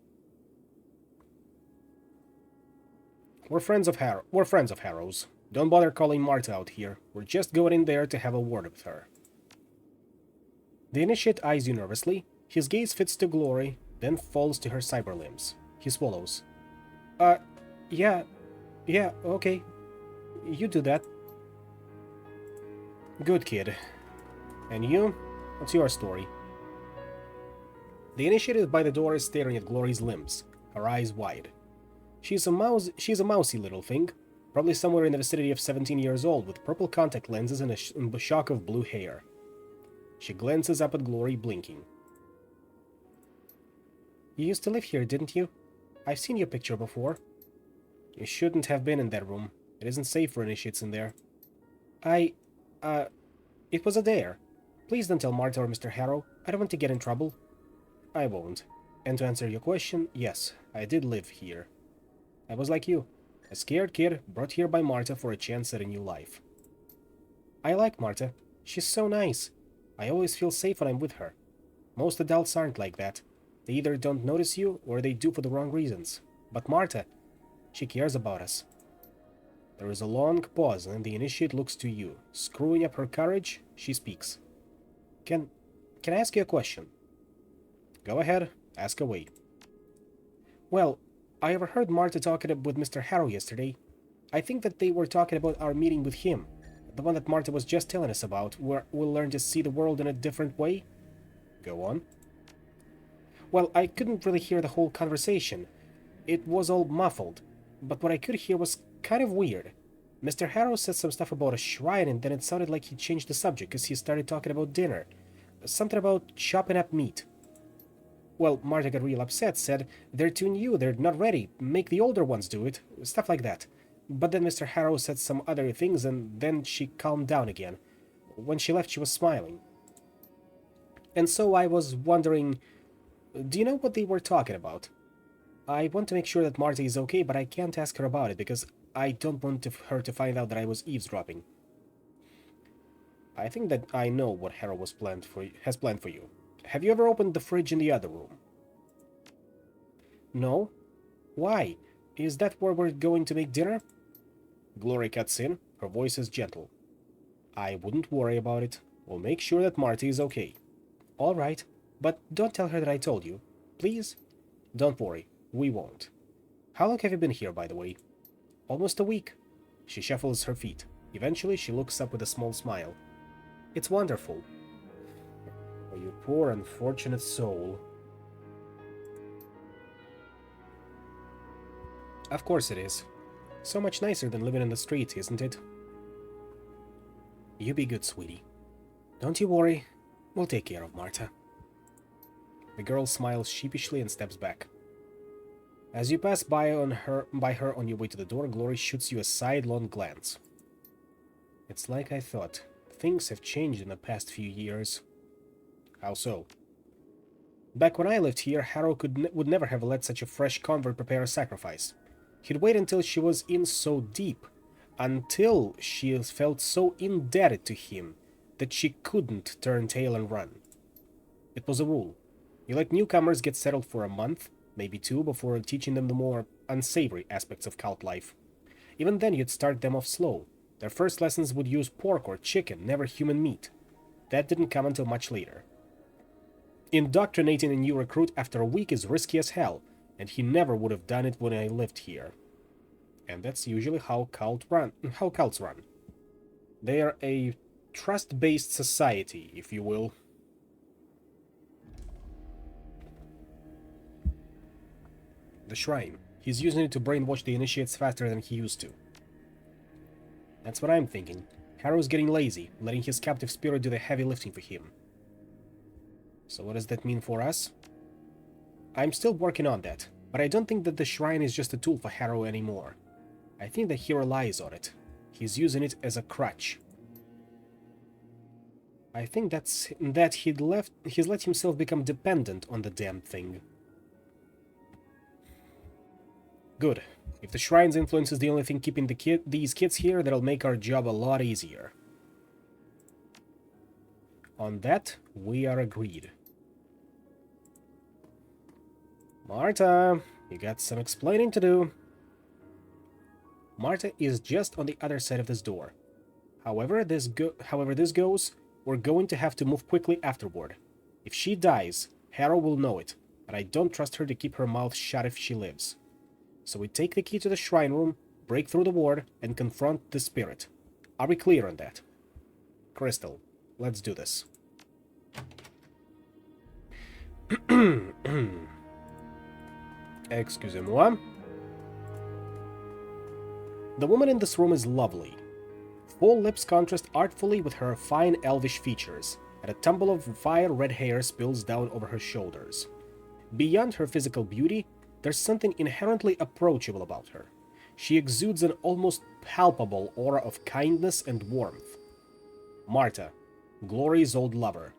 We're friends of Harrow's. Don't bother calling Marta out here. We're just going in there to have a word with her. The initiate eyes you nervously. His gaze fits to Glory, then falls to her cyber limbs. He swallows. Yeah, okay. You do that. Good kid. And you? What's your story? The initiate by the door is staring at Glory's limbs, her eyes wide. She's a mousy little thing, probably somewhere in the vicinity of 17 years old, with purple contact lenses and a shock of blue hair. She glances up at Glory, blinking. You used to live here, didn't you? I've seen your picture before. You shouldn't have been in that room. It isn't safe for initiates in there. It was a dare. Please don't tell Marta or Mr. Harrow. I don't want to get in trouble. I won't. And to answer your question, yes, I did live here. I was like you, a scared kid brought here by Marta for a chance at a new life. I like Marta. She's so nice. I always feel safe when I'm with her. Most adults aren't like that. They either don't notice you, or they do for the wrong reasons. But Marta, she cares about us. There is a long pause, and the initiate looks to you. Screwing up her courage, she speaks. Can I ask you a question? Go ahead, ask away. Well, I overheard Marta talking with Mr. Harrow yesterday. I think that they were talking about our meeting with him. The one that Marta was just telling us about, where we'll learn to see the world in a different way. Go on. Well, I couldn't really hear the whole conversation. It was all muffled, but what I could hear was kind of weird. Mr. Harrow said some stuff about a shrine, and then it sounded like he changed the subject because he started talking about dinner. Something about chopping up meat. Well, Marta got real upset, said, they're too new, they're not ready, make the older ones do it, stuff like that. But then Mr. Harrow said some other things, and then she calmed down again. When she left, she was smiling. And so I was wondering, do you know what they were talking about? I want to make sure that Marta is okay, but I can't ask her about it, because I don't want her to find out that I was eavesdropping. I think that I know what Harrow has planned for you. Have you ever opened the fridge in the other room? No? Why? Is that where we're going to make dinner? Glory cuts in. Her voice is gentle. I wouldn't worry about it. We'll make sure that Marty is okay. All right, but don't tell her that I told you. Please? Don't worry, we won't. How long have you been here, by the way? Almost a week. She shuffles her feet. Eventually, she looks up with a small smile. It's wonderful. Oh, you poor, unfortunate soul. Of course it is. So much nicer than living in the streets, isn't it? You be good, sweetie. Don't you worry. We'll take care of Marta. The girl smiles sheepishly and steps back. As you pass by her on your way to the door, Glory shoots you a sidelong glance. It's like I thought. Things have changed in the past few years. How so? Back when I lived here, Harrow would never have let such a fresh convert prepare a sacrifice. He'd wait until she was in so deep, until she felt so indebted to him that she couldn't turn tail and run. It was a rule. You let newcomers get settled for a month, maybe two, before teaching them the more unsavory aspects of cult life. Even then, you'd start them off slow. Their first lessons would use pork or chicken, never human meat. That didn't come until much later. Indoctrinating a new recruit after a week is risky as hell, and he never would have done it when I lived here. And that's usually how cults run. They are a trust-based society, if you will. The shrine. He's using it to brainwash the initiates faster than he used to. That's what I'm thinking. Harrow's getting lazy, letting his captive spirit do the heavy lifting for him. So what does that mean for us? I'm still working on that, but I don't think that the shrine is just a tool for Harrow anymore. I think that he relies on it. He's using it as a crutch. I think that he's let himself become dependent on the damn thing. Good. If the shrine's influence is the only thing keeping these kids here, that'll make our job a lot easier. On that, we are agreed. Marta, you got some explaining to do. Marta is just on the other side of this door. However this goes, we're going to have to move quickly afterward. If she dies, Harrow will know it, but I don't trust her to keep her mouth shut if she lives. So we take the key to the shrine room, break through the ward, and confront the spirit. Are we clear on that? Crystal, let's do this. Excusez-moi. The woman in this room is lovely. Full lips contrast artfully with her fine elvish features, and a tumble of fire red hair spills down over her shoulders. Beyond her physical beauty, there's something inherently approachable about her. She exudes an almost palpable aura of kindness and warmth. Marta, Glory's old lover,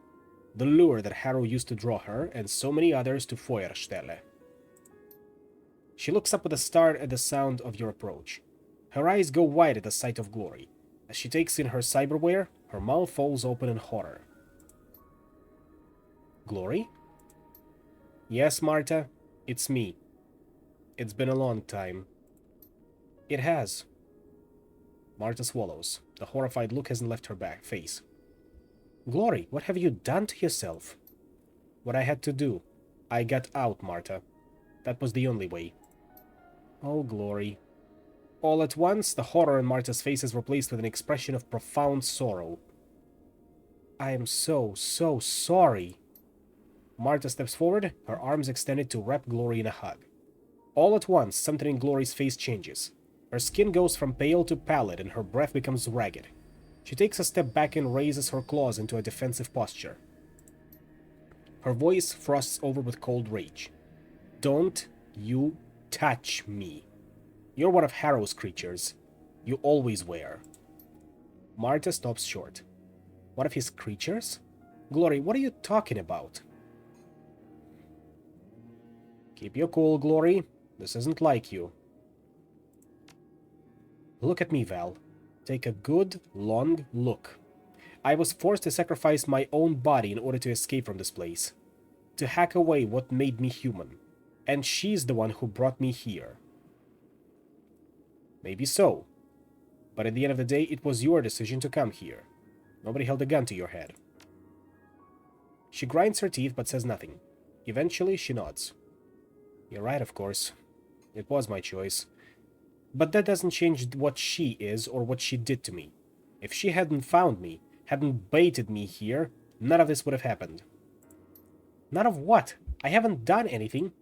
the lure that Harrow used to draw her and so many others to Feuerstelle. She looks up with a start at the sound of your approach. Her eyes go wide at the sight of Glory. As she takes in her cyberware, her mouth falls open in horror. Glory? Yes, Marta, it's me. It's been a long time. It has. Marta swallows. The horrified look hasn't left her face. Glory, what have you done to yourself? What I had to do. I got out, Marta. That was the only way. Oh, Glory. All at once, the horror in Marta's face is replaced with an expression of profound sorrow. I am so sorry. Marta steps forward, her arms extended to wrap Glory in a hug. All at once, something in Glory's face changes. Her skin goes from pale to pallid, and her breath becomes ragged. She takes a step back and raises her claws into a defensive posture. Her voice frosts over with cold rage. Don't you touch me. You're one of Harrow's creatures. You always were. Marta stops short. One of his creatures? Glory, what are you talking about? Keep your cool, Glory. This isn't like you. Look at me, Val. Take a good, long look. I was forced to sacrifice my own body in order to escape from this place. To hack away what made me human. And she's the one who brought me here. Maybe so. But at the end of the day, it was your decision to come here. Nobody held a gun to your head. She grinds her teeth but says nothing. Eventually, she nods. You're right, of course. It was my choice. But that doesn't change what she is or what she did to me. If she hadn't found me, hadn't baited me here, none of this would have happened. None of what? I haven't done anything.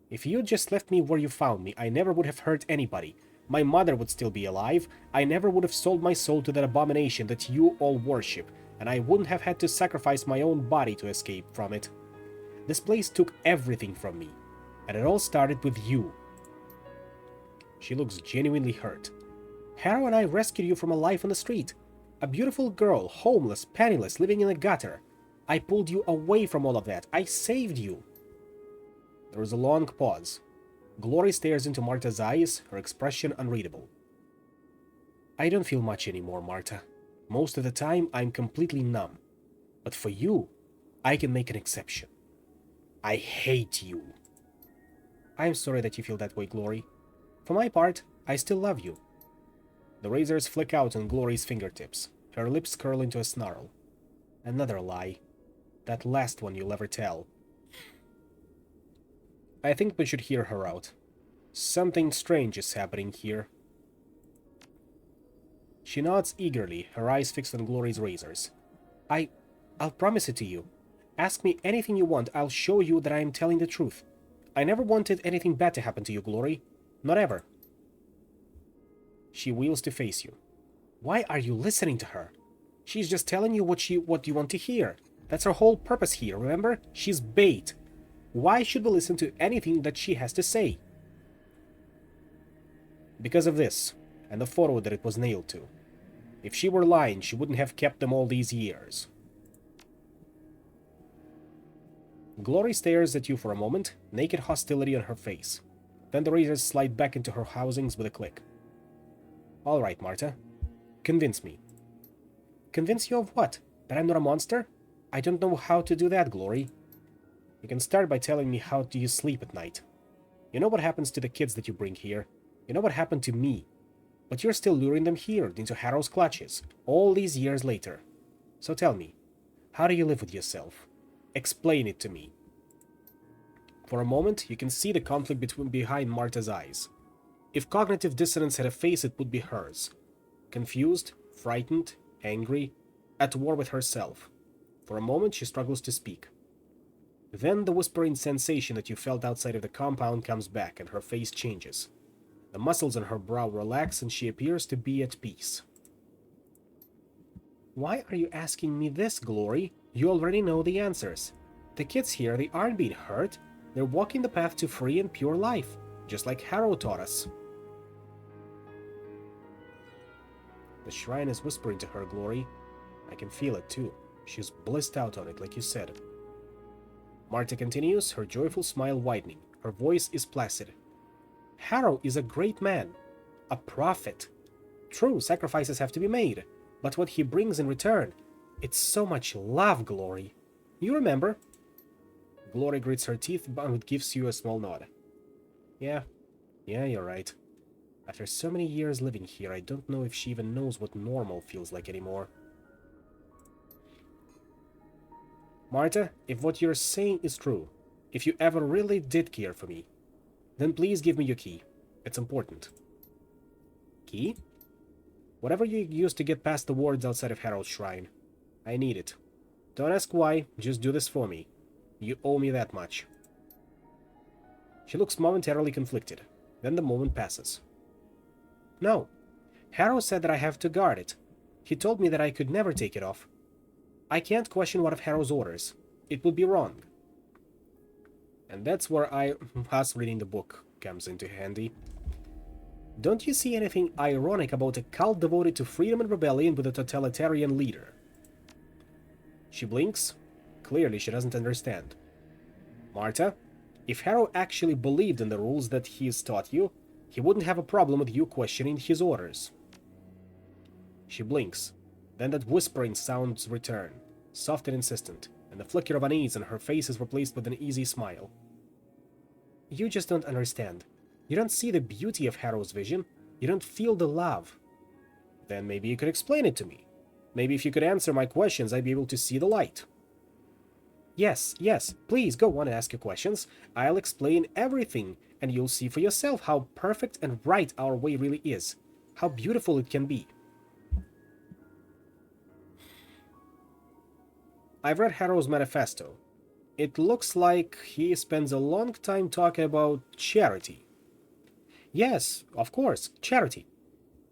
If you just left me where you found me, I never would have hurt anybody. My mother would still be alive. I never would have sold my soul to that abomination that you all worship, and I wouldn't have had to sacrifice my own body to escape from it. This place took everything from me, and it all started with you. She looks genuinely hurt. Harrow and I rescued you from a life on the street. A beautiful girl, homeless, penniless, living in a gutter. I pulled you away from all of that. I saved you. There is a long pause. Glory stares into Marta's eyes, her expression unreadable. I don't feel much anymore, Marta. Most of the time, I'm completely numb. But for you, I can make an exception. I hate you. I'm sorry that you feel that way, Glory. For my part, I still love you. The razors flick out on Glory's fingertips. Her lips curl into a snarl. Another lie. That last one you'll ever tell. I think we should hear her out. Something strange is happening here. She nods eagerly, her eyes fixed on Glory's razors. I'll promise it to you. Ask me anything you want, I'll show you that I am telling the truth. I never wanted anything bad to happen to you, Glory. Not ever. She wheels to face you. Why are you listening to her? She's just telling you what you want to hear. That's her whole purpose here, remember? She's bait. Why should we listen to anything that she has to say? Because of this, and the photo that it was nailed to. If she were lying, she wouldn't have kept them all these years. Glory stares at you for a moment, naked hostility on her face. Then the razors slide back into her housings with a click. All right, Marta. Convince me. Convince you of what? That I'm not a monster? I don't know how to do that, Glory. You can start by telling me how do you sleep at night. You know what happens to the kids that you bring here. You know what happened to me. But you're still luring them here into Harrow's clutches, all these years later. So tell me, how do you live with yourself? Explain it to me. For a moment, you can see the conflict behind Marta's eyes. If cognitive dissonance had a face, it would be hers. Confused, frightened, angry, at war with herself. For a moment, she struggles to speak. Then the whispering sensation that you felt outside of the compound comes back, and her face changes. The muscles on her brow relax, and she appears to be at peace. Why are you asking me this, Glory? You already know the answers. The kids here, they aren't being hurt. They're walking the path to free and pure life, just like Harrow taught us. The shrine is whispering to her, Glory. I can feel it, too. She's blissed out on it, like you said. Marta continues, her joyful smile widening. Her voice is placid. Harrow is a great man. A prophet. True, sacrifices have to be made. But what he brings in return, it's so much love, Glory. You remember? Glory grits her teeth, but gives you a small nod. Yeah, you're right. After so many years living here, I don't know if she even knows what normal feels like anymore. Marta, if what you're saying is true, if you ever really did care for me, then please give me your key. It's important. Key? Whatever you used to get past the wards outside of Harrow's shrine. I need it. Don't ask why, just do this for me. You owe me that much. She looks momentarily conflicted. Then the moment passes. No. Harrow said that I have to guard it. He told me that I could never take it off. I can't question one of Harrow's orders. It would be wrong. And that's where us reading the book comes into handy. Don't you see anything ironic about a cult devoted to freedom and rebellion with a totalitarian leader? She blinks. Clearly she doesn't understand. Marta, if Harrow actually believed in the rules that he's taught you, he wouldn't have a problem with you questioning his orders. She blinks. Then that whispering sounds return, soft and insistent, and the flicker of unease on her face is replaced with an easy smile. You just don't understand. You don't see the beauty of Harrow's vision. You don't feel the love. Then maybe you could explain it to me. Maybe if you could answer my questions, I'd be able to see the light. Yes, yes, please go on and ask your questions. I'll explain everything, and you'll see for yourself how perfect and right our way really is. How beautiful it can be. I've read Harrow's manifesto. It looks like he spends a long time talking about charity. Yes, of course, charity.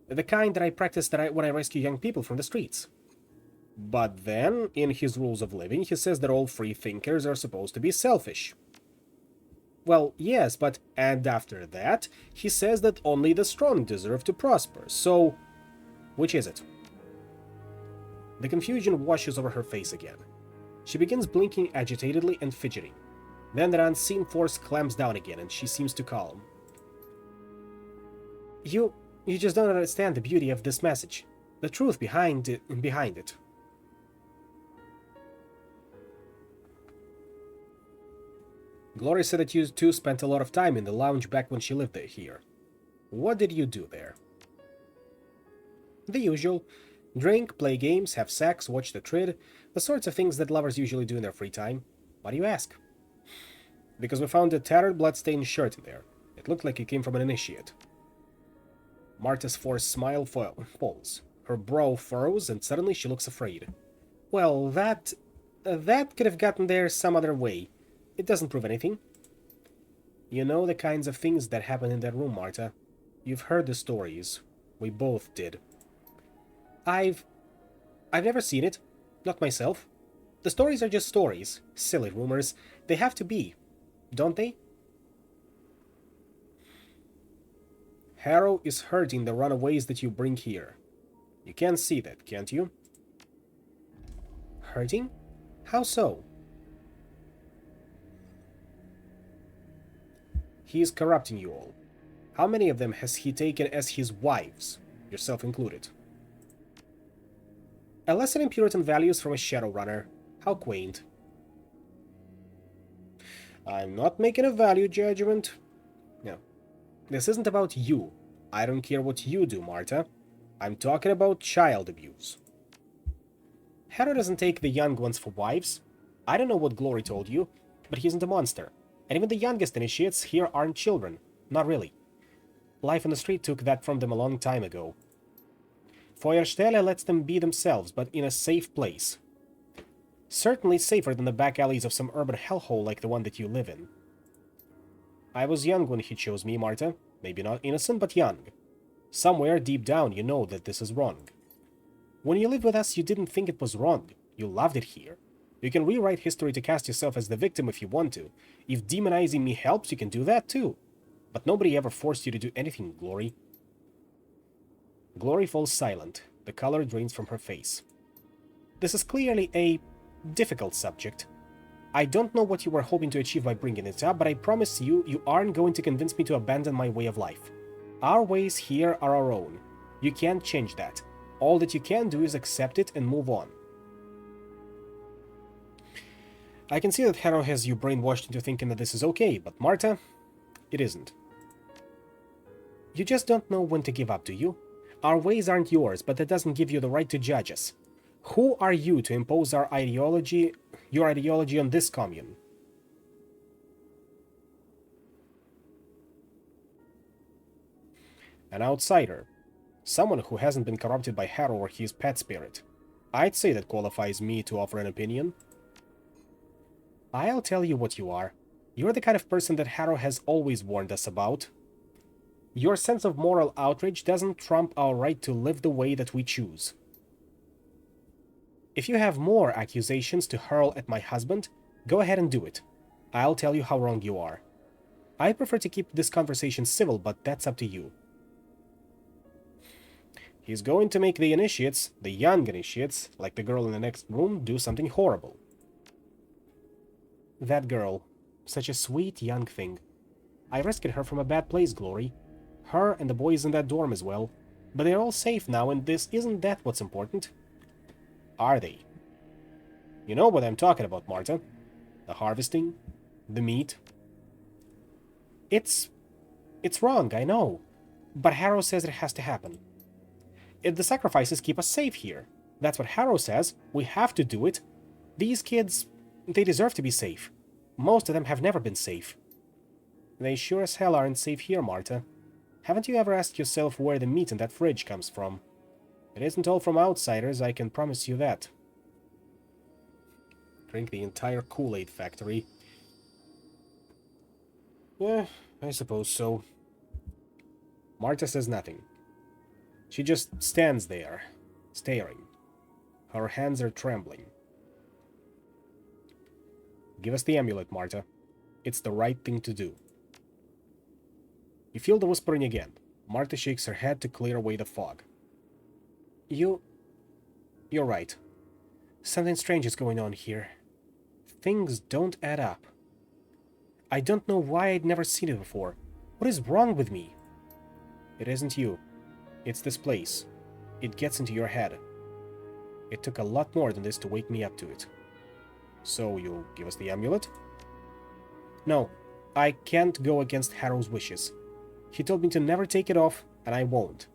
The kind that I practice when I rescue young people from the streets. But then, in his rules of living, he says that all free thinkers are supposed to be selfish. Well, yes, but... And after that, he says that only the strong deserve to prosper, so... Which is it? The confusion washes over her face again. She begins blinking agitatedly and fidgeting. Then that unseen force clamps down again, and she seems to calm. You just don't understand the beauty of this message. The truth behind it. Glory said that you two spent a lot of time in the lounge back when she lived here. What did you do there? The usual. Drink, play games, have sex, watch the Trid, the sorts of things that lovers usually do in their free time. Why do you ask? Because we found a tattered blood-stained shirt in there. It looked like it came from an initiate. Marta's forced smile falls. Her brow furrows, and suddenly she looks afraid. Well, that could have gotten there some other way. It doesn't prove anything. You know the kinds of things that happen in that room, Marta. You've heard the stories. We both did. I've never seen it. Not myself. The stories are just stories. Silly rumors. They have to be. Don't they? Harrow is hurting the runaways that you bring here. You can see that, can't you? Hurting? How so? He is corrupting you all. How many of them has he taken as his wives, yourself included? A lesson in Puritan values from a Shadowrunner. How quaint. I'm not making a value judgment. No. This isn't about you. I don't care what you do, Marta. I'm talking about child abuse. Harrow doesn't take the young ones for wives. I don't know what Glory told you, but he isn't a monster. And even the youngest initiates here aren't children. Not really. Life on the street took that from them a long time ago. Feuerstelle lets them be themselves, but in a safe place. Certainly safer than the back alleys of some urban hellhole like the one that you live in. I was young when he chose me, Marta. Maybe not innocent, but young. Somewhere deep down you know that this is wrong. When you lived with us, you didn't think it was wrong. You loved it here. You can rewrite history to cast yourself as the victim if you want to. If demonizing me helps, you can do that too. But nobody ever forced you to do anything, Glory. Glory falls silent. The color drains from her face. This is clearly a difficult subject. I don't know what you were hoping to achieve by bringing it up, but I promise you, you aren't going to convince me to abandon my way of life. Our ways here are our own. You can't change that. All that you can do is accept it and move on. I can see that Harrow has you brainwashed into thinking that this is okay, but Marta, it isn't. You just don't know when to give up, do you? Our ways aren't yours, but that doesn't give you the right to judge us. Who are you to impose your ideology on this commune? An outsider. Someone who hasn't been corrupted by Harrow or his pet spirit. I'd say that qualifies me to offer an opinion. I'll tell you what you are. You're the kind of person that Harrow has always warned us about. Your sense of moral outrage doesn't trump our right to live the way that we choose. If you have more accusations to hurl at my husband, go ahead and do it. I'll tell you how wrong you are. I prefer to keep this conversation civil, but that's up to you. He's going to make the initiates, the young initiates, like the girl in the next room, do something horrible. That girl. Such a sweet young thing. I rescued her from a bad place, Glory. Her and the boys in that dorm as well. But they're all safe now, and isn't that what's important? Are they? You know what I'm talking about, Marta. The harvesting, the meat. It's wrong, I know. But Harrow says it has to happen. If the sacrifices keep us safe here. That's what Harrow says. We have to do it. These kids, they deserve to be safe. Most of them have never been safe. They sure as hell aren't safe here, Marta. Haven't you ever asked yourself where the meat in that fridge comes from? It isn't all from outsiders, I can promise you that. Drink the entire Kool-Aid factory. Yeah, I suppose so. Marta says nothing. She just stands there, staring. Her hands are trembling. Give us the amulet, Marta. It's the right thing to do. You feel the whispering again. Marta shakes her head to clear away the fog. You're right. Something strange is going on here. Things don't add up. I don't know why I'd never seen it before. What is wrong with me? It isn't you. It's this place. It gets into your head. It took a lot more than this to wake me up to it. So you'll give us the amulet? No, I can't go against Harrow's wishes. He told me to never take it off, and I won't.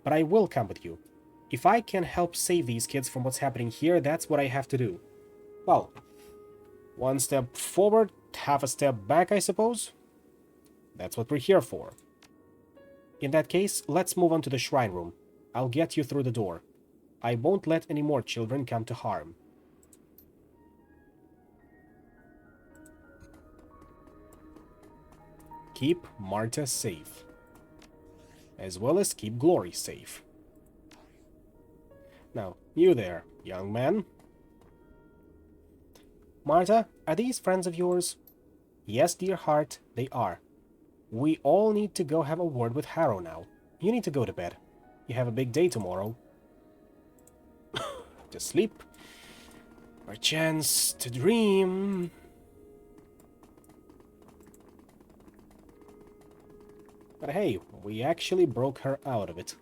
But I will come with you. If I can help save these kids from what's happening here, that's what I have to do. Well, one step forward, half a step back, I suppose? That's what we're here for. In that case, let's move on to the shrine room. I'll get you through the door. I won't let any more children come to harm. Keep Marta safe. As well as keep Glory safe. Now, you there, young man. Marta, are these friends of yours? Yes, dear heart, they are. We all need to go have a word with Harrow now. You need to go to bed. You have a big day tomorrow. To sleep. Or chance to dream. But hey, we actually broke her out of it.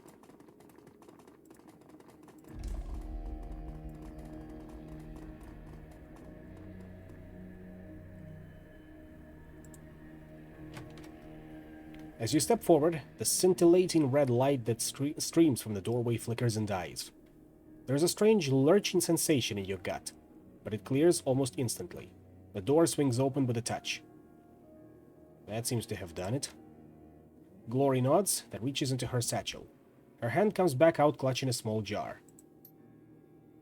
As you step forward, the scintillating red light that streams from the doorway flickers and dies. There's a strange lurching sensation in your gut, but it clears almost instantly. The door swings open with a touch. That seems to have done it. Glory nods, then reaches into her satchel. Her hand comes back out clutching a small jar.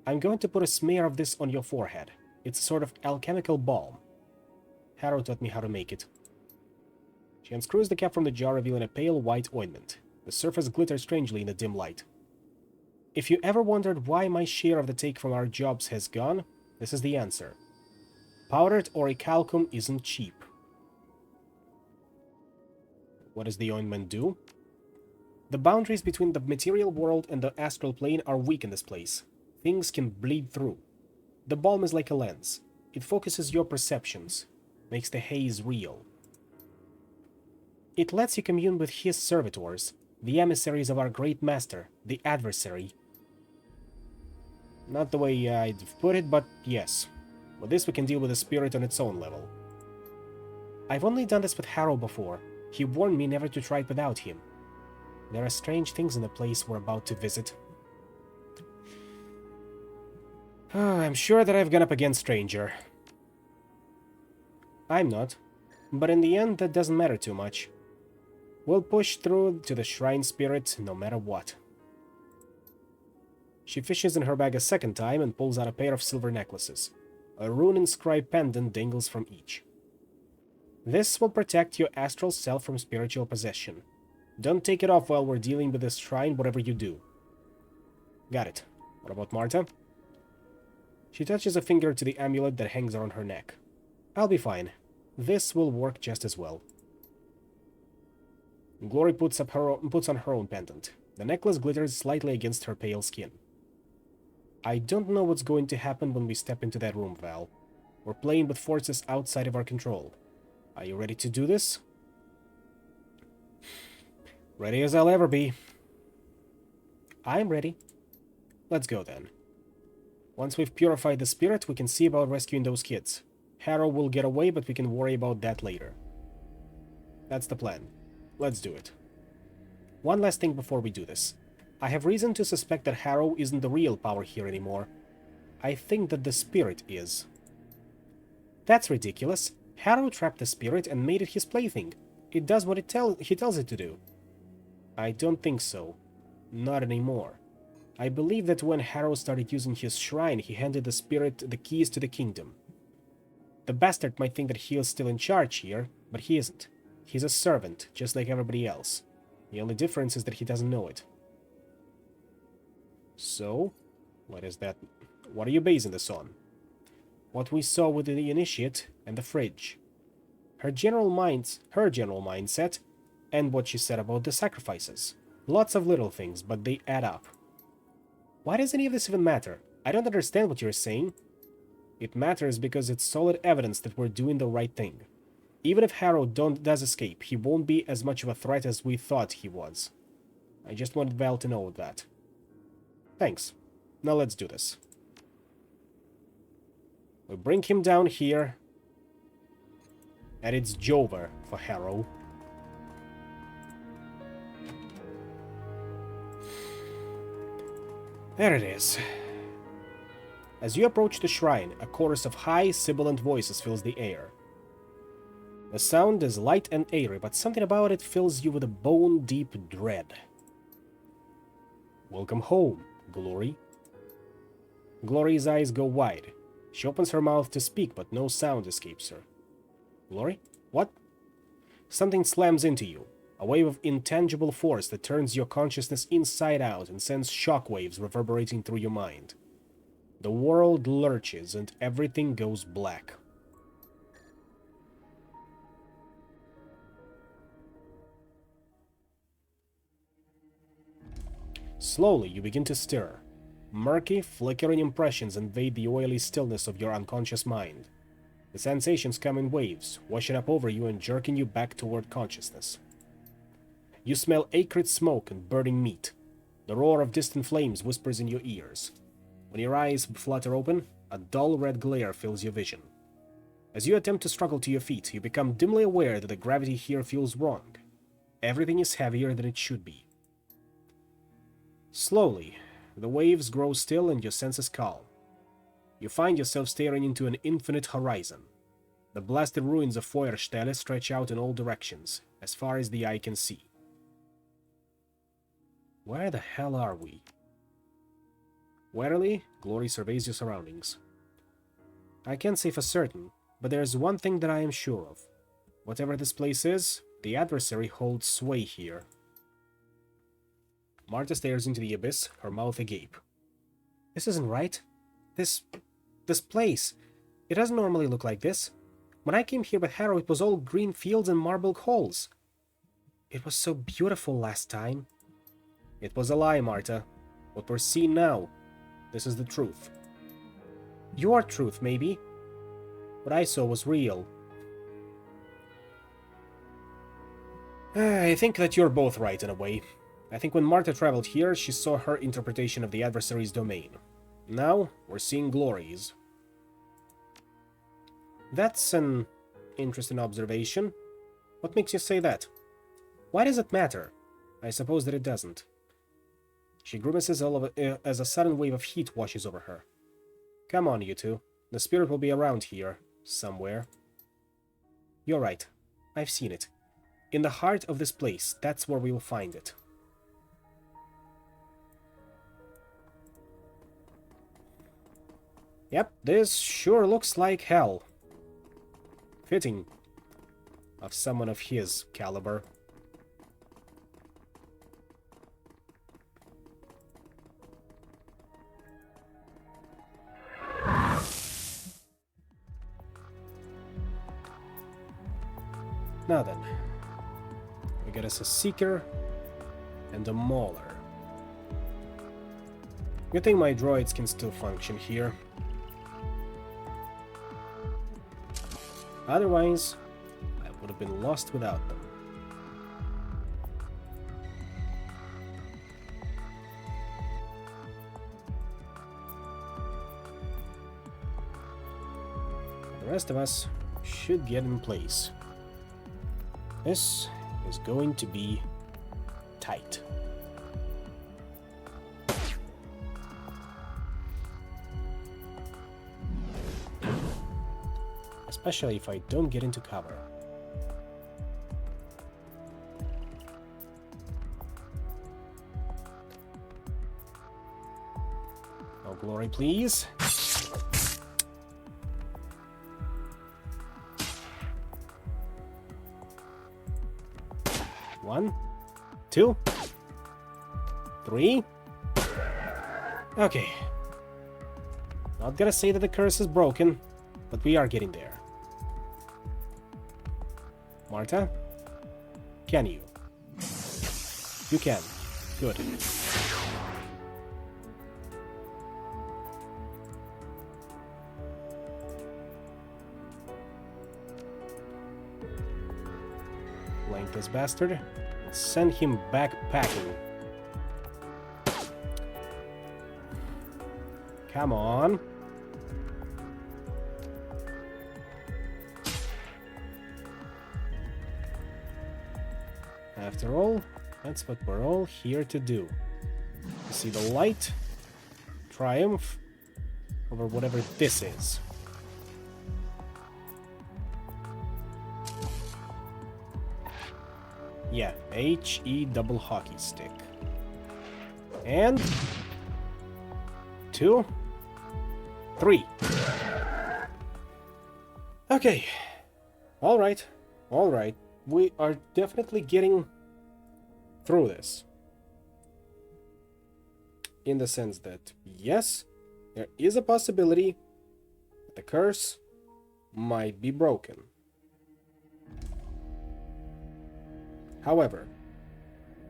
I'm going to put a smear of this on your forehead. It's a sort of alchemical balm. Harrow taught me how to make it. She unscrews the cap from the jar, revealing a pale white ointment. The surface glitters strangely in the dim light. If you ever wondered why my share of the take from our jobs has gone, this is the answer. Powdered orichalcum isn't cheap. What does the ointment do? The boundaries between the material world and the astral plane are weak in this place. Things can bleed through. The balm is like a lens. It focuses your perceptions, makes the haze real. It lets you commune with his servitors, the emissaries of our great master, the adversary. Not the way I'd put it, but yes. With this we can deal with the spirit on its own level. I've only done this with Harrow before. He warned me never to try it without him. There are strange things in the place we're about to visit. I'm sure that I've gone up against Stranger. I'm not. But in the end, that doesn't matter too much. We'll push through to the shrine spirit no matter what. She fishes in her bag a second time and pulls out a pair of silver necklaces. A rune-inscribed pendant dangles from each. This will protect your astral self from spiritual possession. Don't take it off while we're dealing with this shrine, whatever you do. Got it. What about Marta? She touches a finger to the amulet that hangs around her neck. I'll be fine. This will work just as well. Glory puts on her own pendant. The necklace glitters slightly against her pale skin. I don't know what's going to happen when we step into that room, Val. We're playing with forces outside of our control. Are you ready to do this? Ready as I'll ever be. I'm ready. Let's go then. Once we've purified the spirit, we can see about rescuing those kids. Harrow will get away, but we can worry about that later. That's the plan. Let's do it. One last thing before we do this. I have reason to suspect that Harrow isn't the real power here anymore. I think that the spirit is. That's ridiculous. Harrow trapped the spirit and made it his plaything. It does what he tells it to do. I don't think so. Not anymore. I believe that when Harrow started using his shrine, he handed the spirit the keys to the kingdom. The bastard might think that he is still in charge here, but he isn't. He's a servant, just like everybody else. The only difference is that he doesn't know it. So, what is that? What are you basing this on? What we saw with the initiate and the fridge. Her general mindset, and what she said about the sacrifices. Lots of little things, but they add up. Why does any of this even matter? I don't understand what you're saying. It matters because it's solid evidence that we're doing the right thing. Even if Harrow does escape, he won't be as much of a threat as we thought he was. I just wanted Val to know that. Thanks. Now let's do this. We bring him down here. And it's Jover for Harrow. There it is. As you approach the shrine, a chorus of high, sibilant voices fills the air. The sound is light and airy, but something about it fills you with a bone-deep dread. Welcome home, Glory. Glory's eyes go wide. She opens her mouth to speak, but no sound escapes her. Glory? What? Something slams into you. A wave of intangible force that turns your consciousness inside out and sends shockwaves reverberating through your mind. The world lurches and everything goes black. Slowly, you begin to stir. Murky, flickering impressions invade the oily stillness of your unconscious mind. The sensations come in waves, washing up over you and jerking you back toward consciousness. You smell acrid smoke and burning meat. The roar of distant flames whispers in your ears. When your eyes flutter open, a dull red glare fills your vision. As you attempt to struggle to your feet, you become dimly aware that the gravity here feels wrong. Everything is heavier than it should be. Slowly, the waves grow still and your senses calm. You find yourself staring into an infinite horizon. The blasted ruins of Feuerstelle stretch out in all directions, as far as the eye can see. Where the hell are we? Warily, Glory surveys your surroundings. I can't say for certain, but there's one thing that I am sure of. Whatever this place is, the adversary holds sway here. Marta stares into the abyss, her mouth agape. This isn't right. This place. It doesn't normally look like this. When I came here with Harrow, it was all green fields and marble halls. It was so beautiful last time. It was a lie, Marta. What we're seeing now, this is the truth. Your truth, maybe. What I saw was real. I think that you're both right in a way. I think when Marta traveled here, she saw her interpretation of the adversary's domain. Now, we're seeing Glory's. That's an interesting observation. What makes you say that? Why does it matter? I suppose that it doesn't. She grimaces as a sudden wave of heat washes over her. Come on, you two. The spirit will be around here, somewhere. You're right. I've seen it. In the heart of this place, that's where we will find it. Yep, this sure looks like hell. Fitting of someone of his caliber. Now then, we get us a Seeker and a Mauler. Good thing my droids can still function here. Otherwise, I would have been lost without them. The rest of us should get in place. This is going to be tight. Especially if I don't get into cover. No glory, please. One, two, three. Okay. Not gonna say that the curse is broken, but we are getting there. Marta? Can you? You can. Good. Flank this bastard and send him back packing. Come on. After all, that's what we're all here to do. To see the light triumph over whatever this is. Yeah, HE double hockey stick. And 2, 3. Okay. Alright. Alright. We are definitely getting through this. In the sense that, yes, there is a possibility that the curse might be broken. However,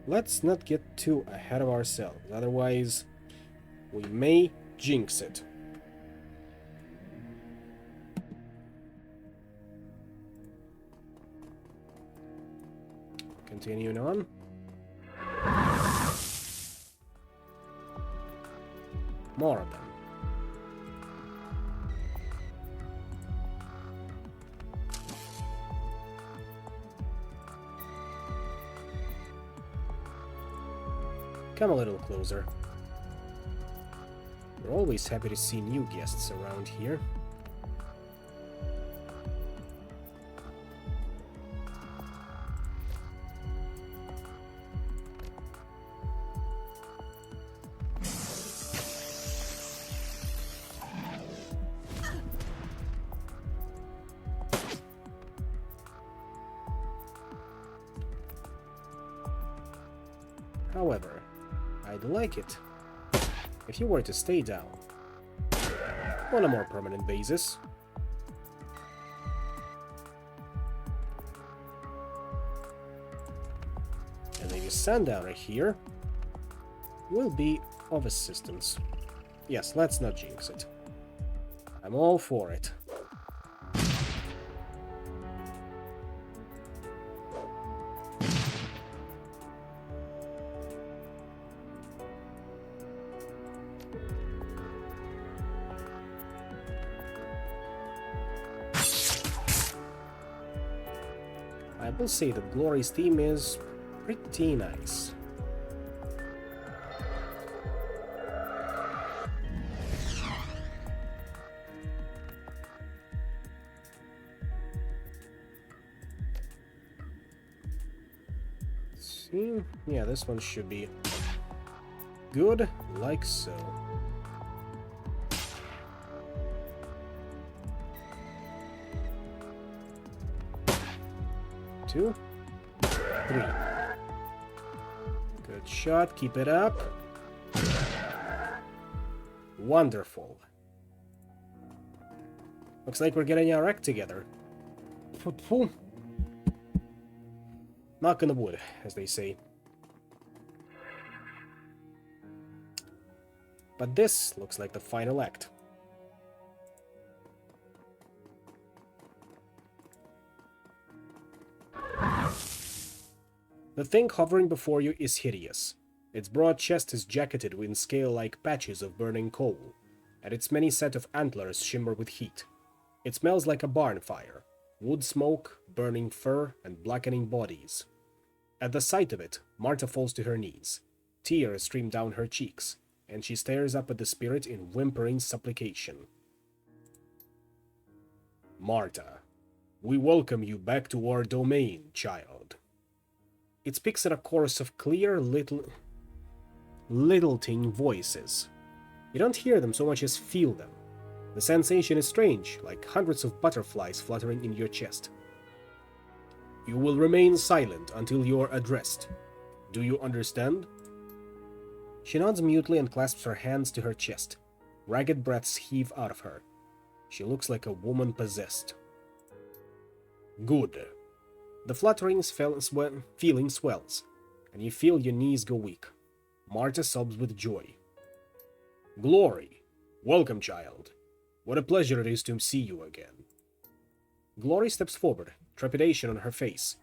let's not get too ahead of ourselves, otherwise we may jinx it. Continuing on. More of them. Come a little closer. We're always happy to see new guests around here. However, I'd like it if you were to stay down on a more permanent basis. And maybe Sundowner here will be of assistance. Yes, let's not jinx it. I'm all for it. I will say that Glory's theme is pretty nice. See? Yeah, this one should be good, like so. Two, 3. Good shot, keep it up. Wonderful. Looks like we're getting our act together. Knock on the wood, as they say. But this looks like the final act. The thing hovering before you is hideous. Its broad chest is jacketed with scale-like patches of burning coal, and its many set of antlers shimmer with heat. It smells like a barn fire, wood smoke, burning fur, and blackening bodies. At the sight of it, Marta falls to her knees. Tears stream down her cheeks, and she stares up at the spirit in whimpering supplication. Marta, we welcome you back to our domain, child. It speaks in a chorus of clear, lilting voices. You don't hear them so much as feel them. The sensation is strange, like hundreds of butterflies fluttering in your chest. You will remain silent until you are addressed. Do you understand? She nods mutely and clasps her hands to her chest. Ragged breaths heave out of her. She looks like a woman possessed. Good. The feeling swells, and you feel your knees go weak. Marta sobs with joy. Glory, welcome, child. What a pleasure it is to see you again. Glory steps forward, trepidation on her face.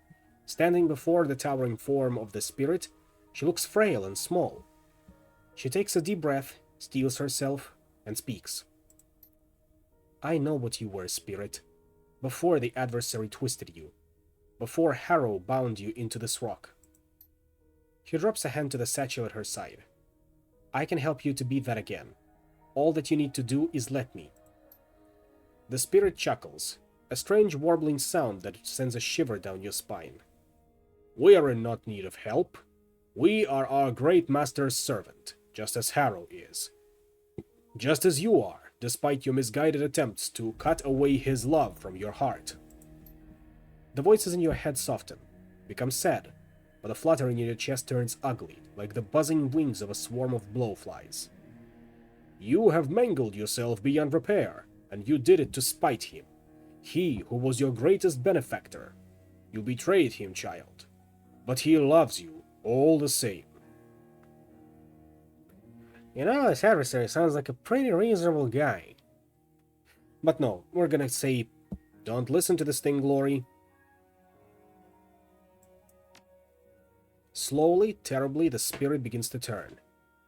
Standing before the towering form of the spirit, she looks frail and small. She takes a deep breath, steels herself, and speaks. I know what you were, spirit, before the adversary twisted you, before Harrow bound you into this rock. She drops a hand to the satchel at her side. I can help you to be that again. All that you need to do is let me. The spirit chuckles, a strange warbling sound that sends a shiver down your spine. We are in not need of help. We are our great master's servant, just as Harrow is. Just as you are, despite your misguided attempts to cut away his love from your heart. The voices in your head soften, become sad, but the fluttering in your chest turns ugly, like the buzzing wings of a swarm of blowflies. You have mangled yourself beyond repair, and you did it to spite him. He who was your greatest benefactor. You betrayed him, child. But he loves you all the same. You know, this adversary sounds like a pretty reasonable guy. But no, we're gonna say, don't listen to this thing, Glory. Slowly, terribly, the spirit begins to turn.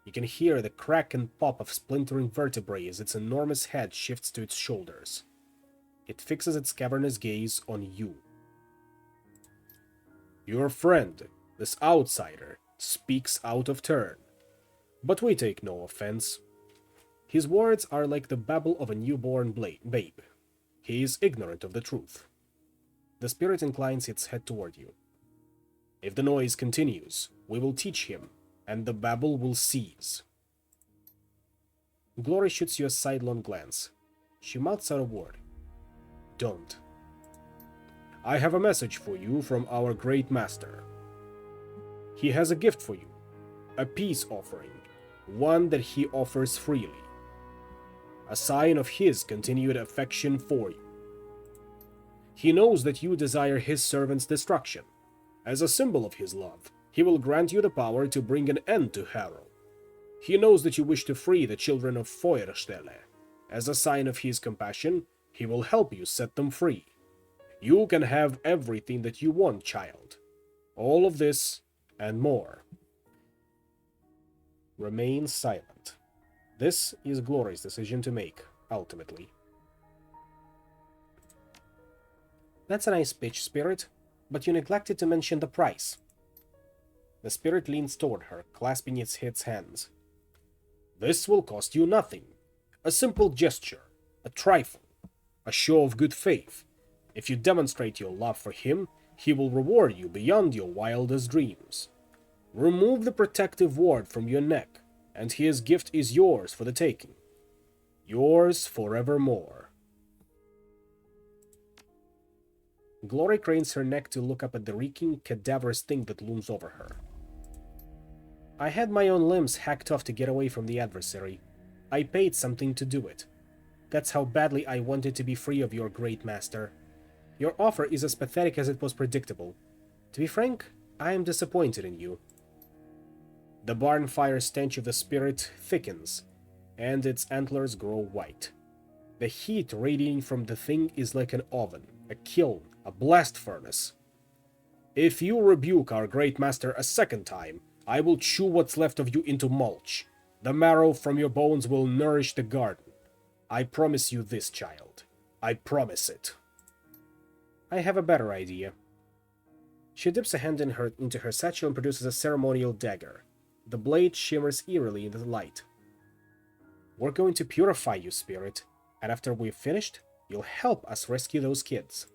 You can hear the crack and pop of splintering vertebrae as its enormous head shifts to its shoulders. It fixes its cavernous gaze on you. Your friend, this outsider, speaks out of turn. But we take no offense. His words are like the babble of a newborn babe. He is ignorant of the truth. The spirit inclines its head toward you. If the noise continues, we will teach him, and the babble will cease. Glory shoots you a sidelong glance. She mouths out a word. Don't. I have a message for you from our great master. He has a gift for you, a peace offering, one that he offers freely. A sign of his continued affection for you. He knows that you desire his servant's destruction. As a symbol of his love, he will grant you the power to bring an end to Harrow. He knows that you wish to free the children of Feuerstelle. As a sign of his compassion, he will help you set them free. You can have everything that you want, child. All of this and more. Remain silent. This is Glory's decision to make, ultimately. That's a nice pitch, Spirit, but you neglected to mention the price. The spirit leans toward her, clasping its hands. This will cost you nothing. A simple gesture, a trifle, a show of good faith. If you demonstrate your love for him, he will reward you beyond your wildest dreams. Remove the protective ward from your neck, and his gift is yours for the taking. Yours forevermore. Glory cranes her neck to look up at the reeking, cadaverous thing that looms over her. I had my own limbs hacked off to get away from the adversary. I paid something to do it. That's how badly I wanted to be free of your great master. Your offer is as pathetic as it was predictable. To be frank, I am disappointed in you. The barn fire stench of the spirit thickens, and its antlers grow white. The heat radiating from the thing is like an oven, a kiln, a blast furnace. If you rebuke our great master a second time, I will chew what's left of you into mulch. The marrow from your bones will nourish the garden. I promise you this, child. I promise it. I have a better idea. She dips a hand into her satchel and produces a ceremonial dagger. The blade shimmers eerily in the light. We're going to purify you, spirit, and after we've finished, You'll help us rescue those kids.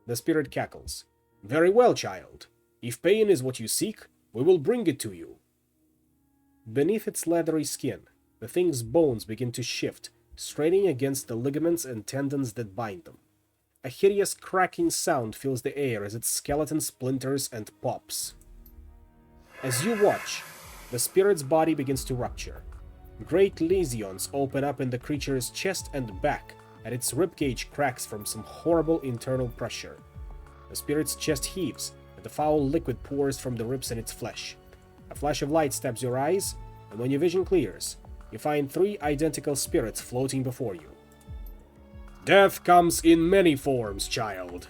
The spirit cackles. Very well, child. If pain is what you seek, we will bring it to you. Beneath its leathery skin, the thing's bones begin to shift, straining against the ligaments and tendons that bind them. A hideous cracking sound fills the air as its skeleton splinters and pops. As you watch, the spirit's body begins to rupture. Great lesions open up in the creature's chest and back, and its ribcage cracks from some horrible internal pressure. The spirit's chest heaves, and the foul liquid pours from the ribs in its flesh. A flash of light stabs your eyes, and when your vision clears, you find 3 identical spirits floating before you. Death comes in many forms, child.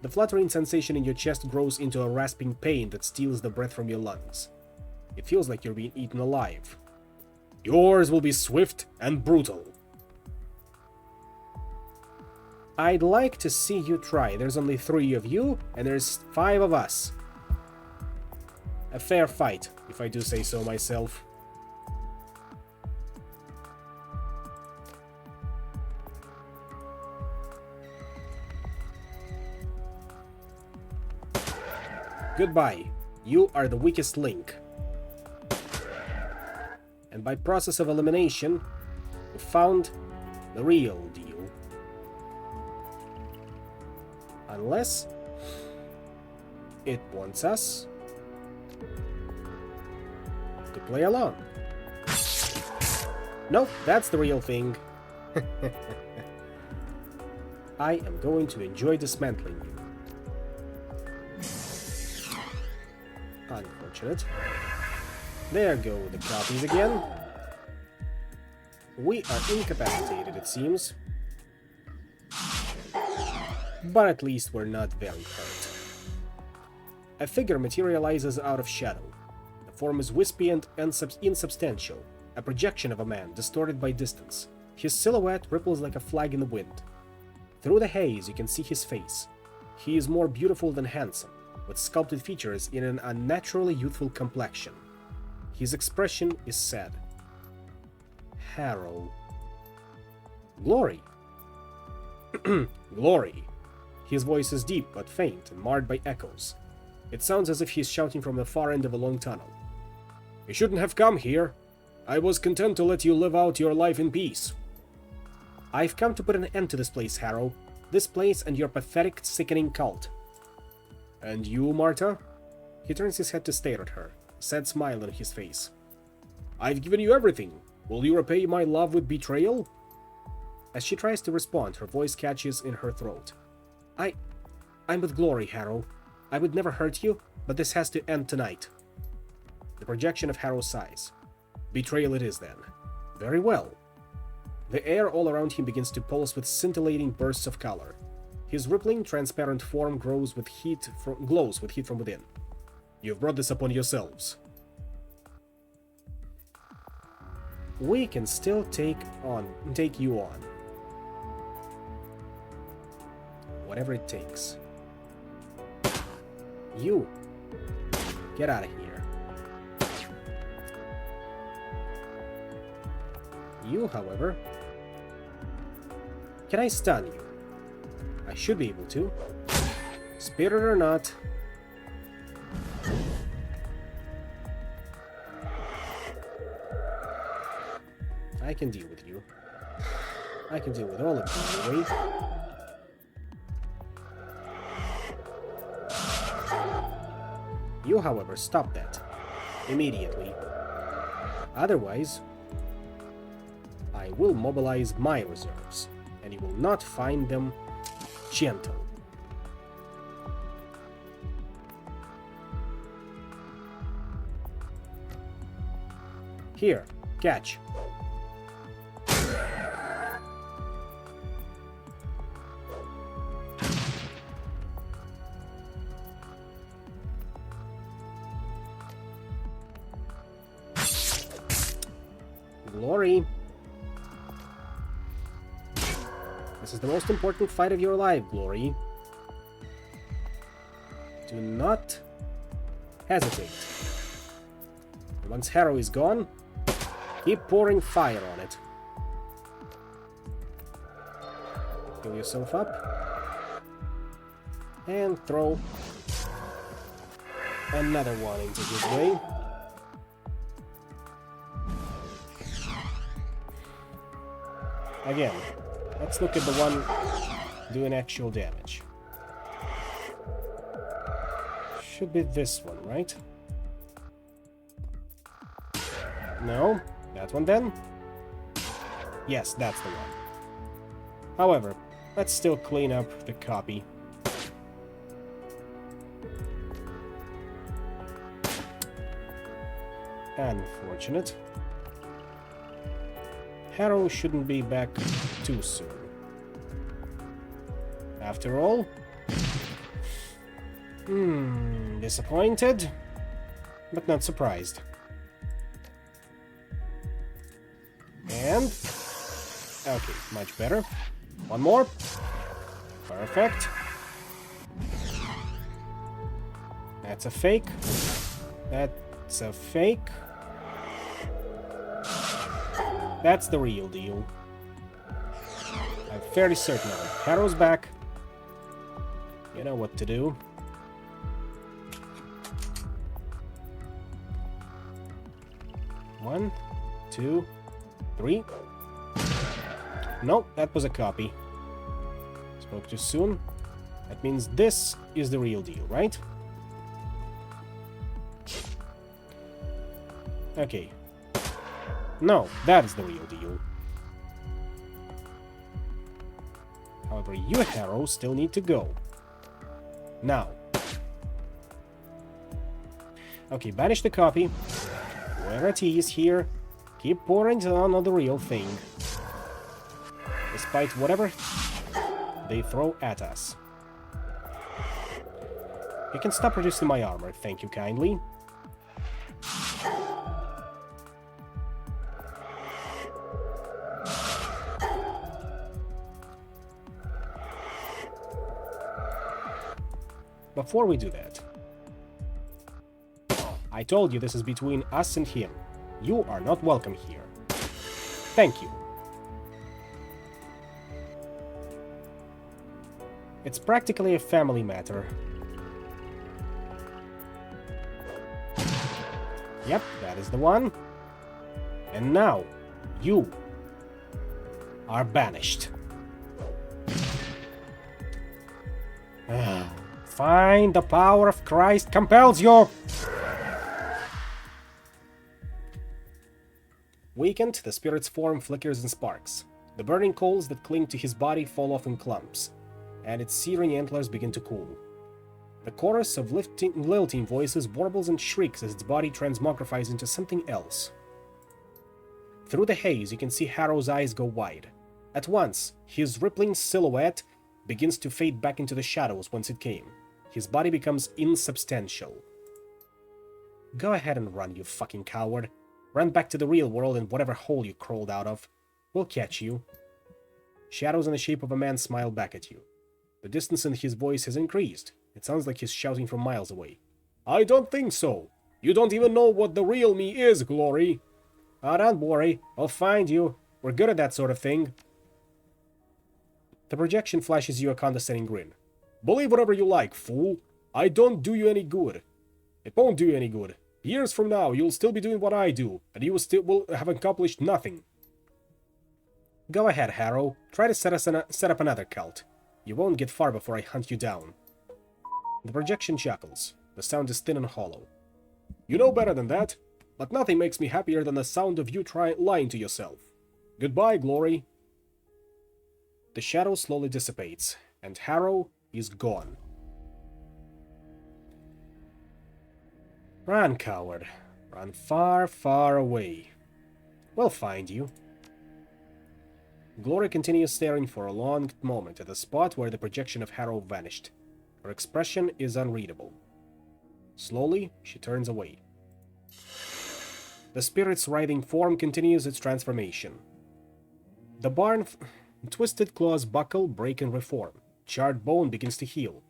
The fluttering sensation in your chest grows into a rasping pain that steals the breath from your lungs. It feels like you're being eaten alive. Yours will be swift and brutal. I'd like to see you try. There's only 3 of you, and there's 5 of us. A fair fight, if I do say so myself. Goodbye. You are the weakest link. And by process of elimination, we found the real deal. Unless it wants us to play along. Nope, that's the real thing. I am going to enjoy dismantling you. Unfortunate. There go the copies again. We are incapacitated, it seems. But at least we're not very hurt. A figure materializes out of shadow. The form is wispy and insubstantial, a projection of a man distorted by distance. His silhouette ripples like a flag in the wind. Through the haze you can see his face. He is more beautiful than handsome, with sculpted features in an unnaturally youthful complexion. His expression is sad. Harrow. Glory. Glory. His voice is deep but faint and marred by echoes. It sounds as if he's shouting from the far end of a long tunnel. You shouldn't have come here. I was content to let you live out your life in peace. I've come to put an end to this place, Harrow. This place and your pathetic, sickening cult. And you, Marta? He turns his head to stare at her, a sad smile on his face. I've given you everything. Will you repay my love with betrayal? As she tries to respond, her voice catches in her throat. I'm with Glory, Harrow. I would never hurt you, but this has to end tonight. The projection of Harrow sighs. Betrayal it is, then. Very well. The air all around him begins to pulse with scintillating bursts of color. His rippling, transparent form glows with heat from within. You've brought this upon yourselves. We can still take you on. Whatever it takes. You. Get out of here. You, however... Can I stun you? I should be able to. Spirit or not. I can deal with you. I can deal with all of you, anyway. You, however, stop that. Immediately. Otherwise, I will mobilize my reserves, and you will not find them gentle. Here, catch. Glory. This is the most important fight of your life, Glory. Do not hesitate. Once Harrow is gone, keep pouring fire on it. Heal yourself up. And throw another one into his way. Again, let's look at the one doing actual damage. Should be this one, right? No? That one then? Yes, that's the one. However, let's still clean up the copy. Unfortunate. Harrow shouldn't be back too soon. After all... disappointed, but not surprised. And... okay, much better. One more. Perfect. That's a fake. That's a fake. That's the real deal. I'm fairly certain of it. Harrow's back. You know what to do. One, two, three. Nope, that was a copy. Spoke too soon. That means this is the real deal, right? Okay. No, that is the real deal. However, you, Harrow, still need to go. Now. Okay, banish the copy. Where it is here. Keep pouring on the real thing. Despite whatever they throw at us. You can stop reducing my armor, thank you kindly. Before we do that, I told you this is between us and him. You are not welcome here. Thank you. It's practically a family matter. Yep, that is the one. And now, you are banished. Fine, the power of Christ compels you! Weakened, the spirit's form flickers and sparks. The burning coals that cling to his body fall off in clumps, and its searing antlers begin to cool. The chorus of lilting voices warbles and shrieks as its body transmogrifies into something else. Through the haze, you can see Harrow's eyes go wide. At once, his rippling silhouette begins to fade back into the shadows whence it came. His body becomes insubstantial. Go ahead and run, you fucking coward. Run back to the real world in whatever hole you crawled out of. We'll catch you. Shadows in the shape of a man smile back at you. The distance in his voice has increased. It sounds like he's shouting from miles away. I don't think so. You don't even know what the real me is, Glory. Ah, don't worry. I'll find you. We're good at that sort of thing. The projection flashes you a condescending grin. Believe whatever you like, fool. I don't do you any good. It won't do you any good. Years from now, you'll still be doing what I do, and you will have accomplished nothing. Go ahead, Harrow. Try to set up another cult. You won't get far before I hunt you down. The projection chuckles. The sound is thin and hollow. You know better than that, but nothing makes me happier than the sound of you lying to yourself. Goodbye, Glory. The shadow slowly dissipates, and Harrow is gone. Run, coward. Run far, far away. We'll find you. Glory continues staring for a long moment at the spot where the projection of Harrow vanished. Her expression is unreadable. Slowly, she turns away. The spirit's writhing form continues its transformation. The twisted claws buckle, break, and reform. Charred bone begins to heal.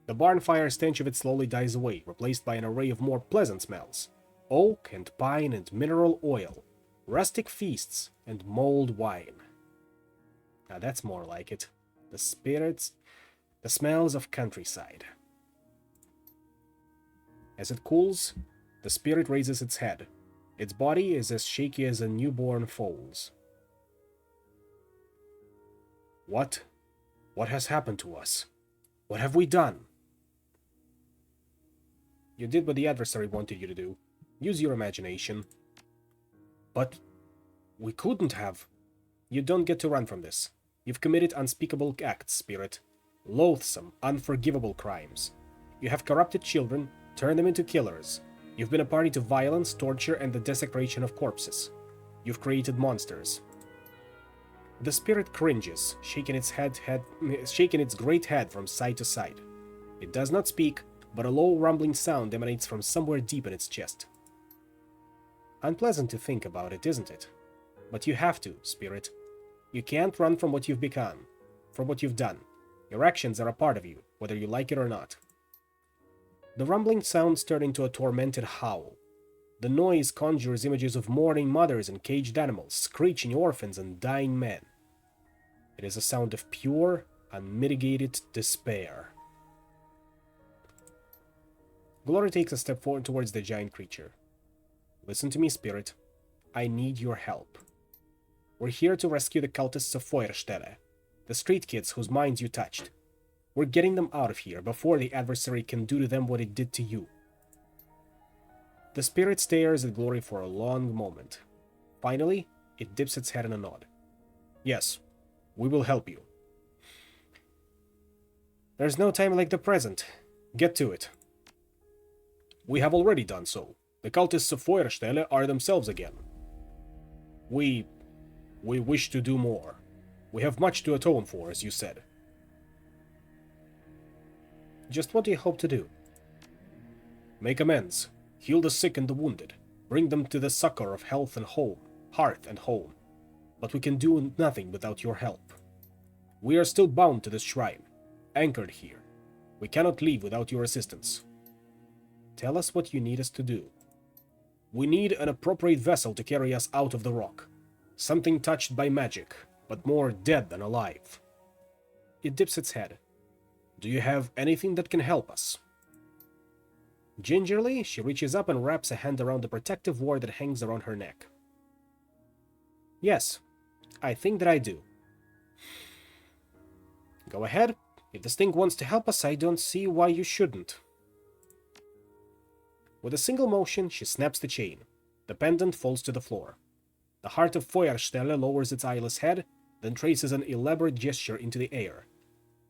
The barn fire stench of it slowly dies away, replaced by an array of more pleasant smells. Oak and pine and mineral oil. Rustic feasts and mulled wine. Now that's more like it. The spirits, the smells of countryside. As it cools, the spirit raises its head. Its body is as shaky as a newborn foal's. What? What has happened to us? What have we done? You did what the adversary wanted you to do. Use your imagination. But we couldn't have. You don't get to run from this. You've committed unspeakable acts, Spirit. Loathsome, unforgivable crimes. You have corrupted children, turned them into killers. You've been a party to violence, torture, and the desecration of corpses. You've created monsters. The spirit cringes, shaking its great head from side to side. It does not speak, but a low rumbling sound emanates from somewhere deep in its chest. Unpleasant to think about it, isn't it? But you have to, Spirit. You can't run from what you've become, from what you've done. Your actions are a part of you, whether you like it or not. The rumbling sounds turn into a tormented howl. The noise conjures images of mourning mothers and caged animals, screeching orphans and dying men. It is a sound of pure, unmitigated despair. Glory takes a step forward towards the giant creature. Listen to me, Spirit. I need your help. We're here to rescue the cultists of Feuerstelle, the street kids whose minds you touched. We're getting them out of here before the adversary can do to them what it did to you. The spirit stares at Glory for a long moment. Finally, it dips its head in a nod. Yes, we will help you. There's no time like the present. Get to it. We have already done so. The cultists of Feuerstelle are themselves again. We wish to do more. We have much to atone for, as you said. Just what do you hope to do? Make amends. Heal the sick and the wounded. Bring them to the succor of health and home, hearth and home. But we can do nothing without your help. We are still bound to this shrine, anchored here. We cannot leave without your assistance. Tell us what you need us to do. We need an appropriate vessel to carry us out of the rock. Something touched by magic, but more dead than alive. It dips its head. Do you have anything that can help us? Gingerly, she reaches up and wraps a hand around the protective ward that hangs around her neck. Yes, I think that I do. Go ahead. If this thing wants to help us, I don't see why you shouldn't. With a single motion, she snaps the chain. The pendant falls to the floor. The heart of Feuerstelle lowers its eyeless head, then traces an elaborate gesture into the air.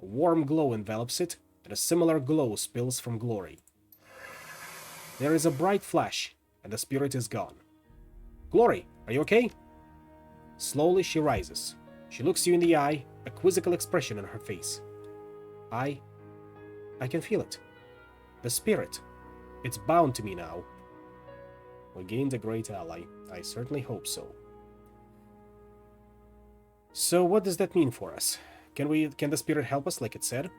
A warm glow envelops it, and a similar glow spills from Glory. There is a bright flash, and the spirit is gone. Glory, are you okay? Slowly she rises. She looks you in the eye, a quizzical expression on her face. I can feel it. The spirit. It's bound to me now. We gained a great ally. I certainly hope so. So what does that mean for us? Can the spirit help us like it said?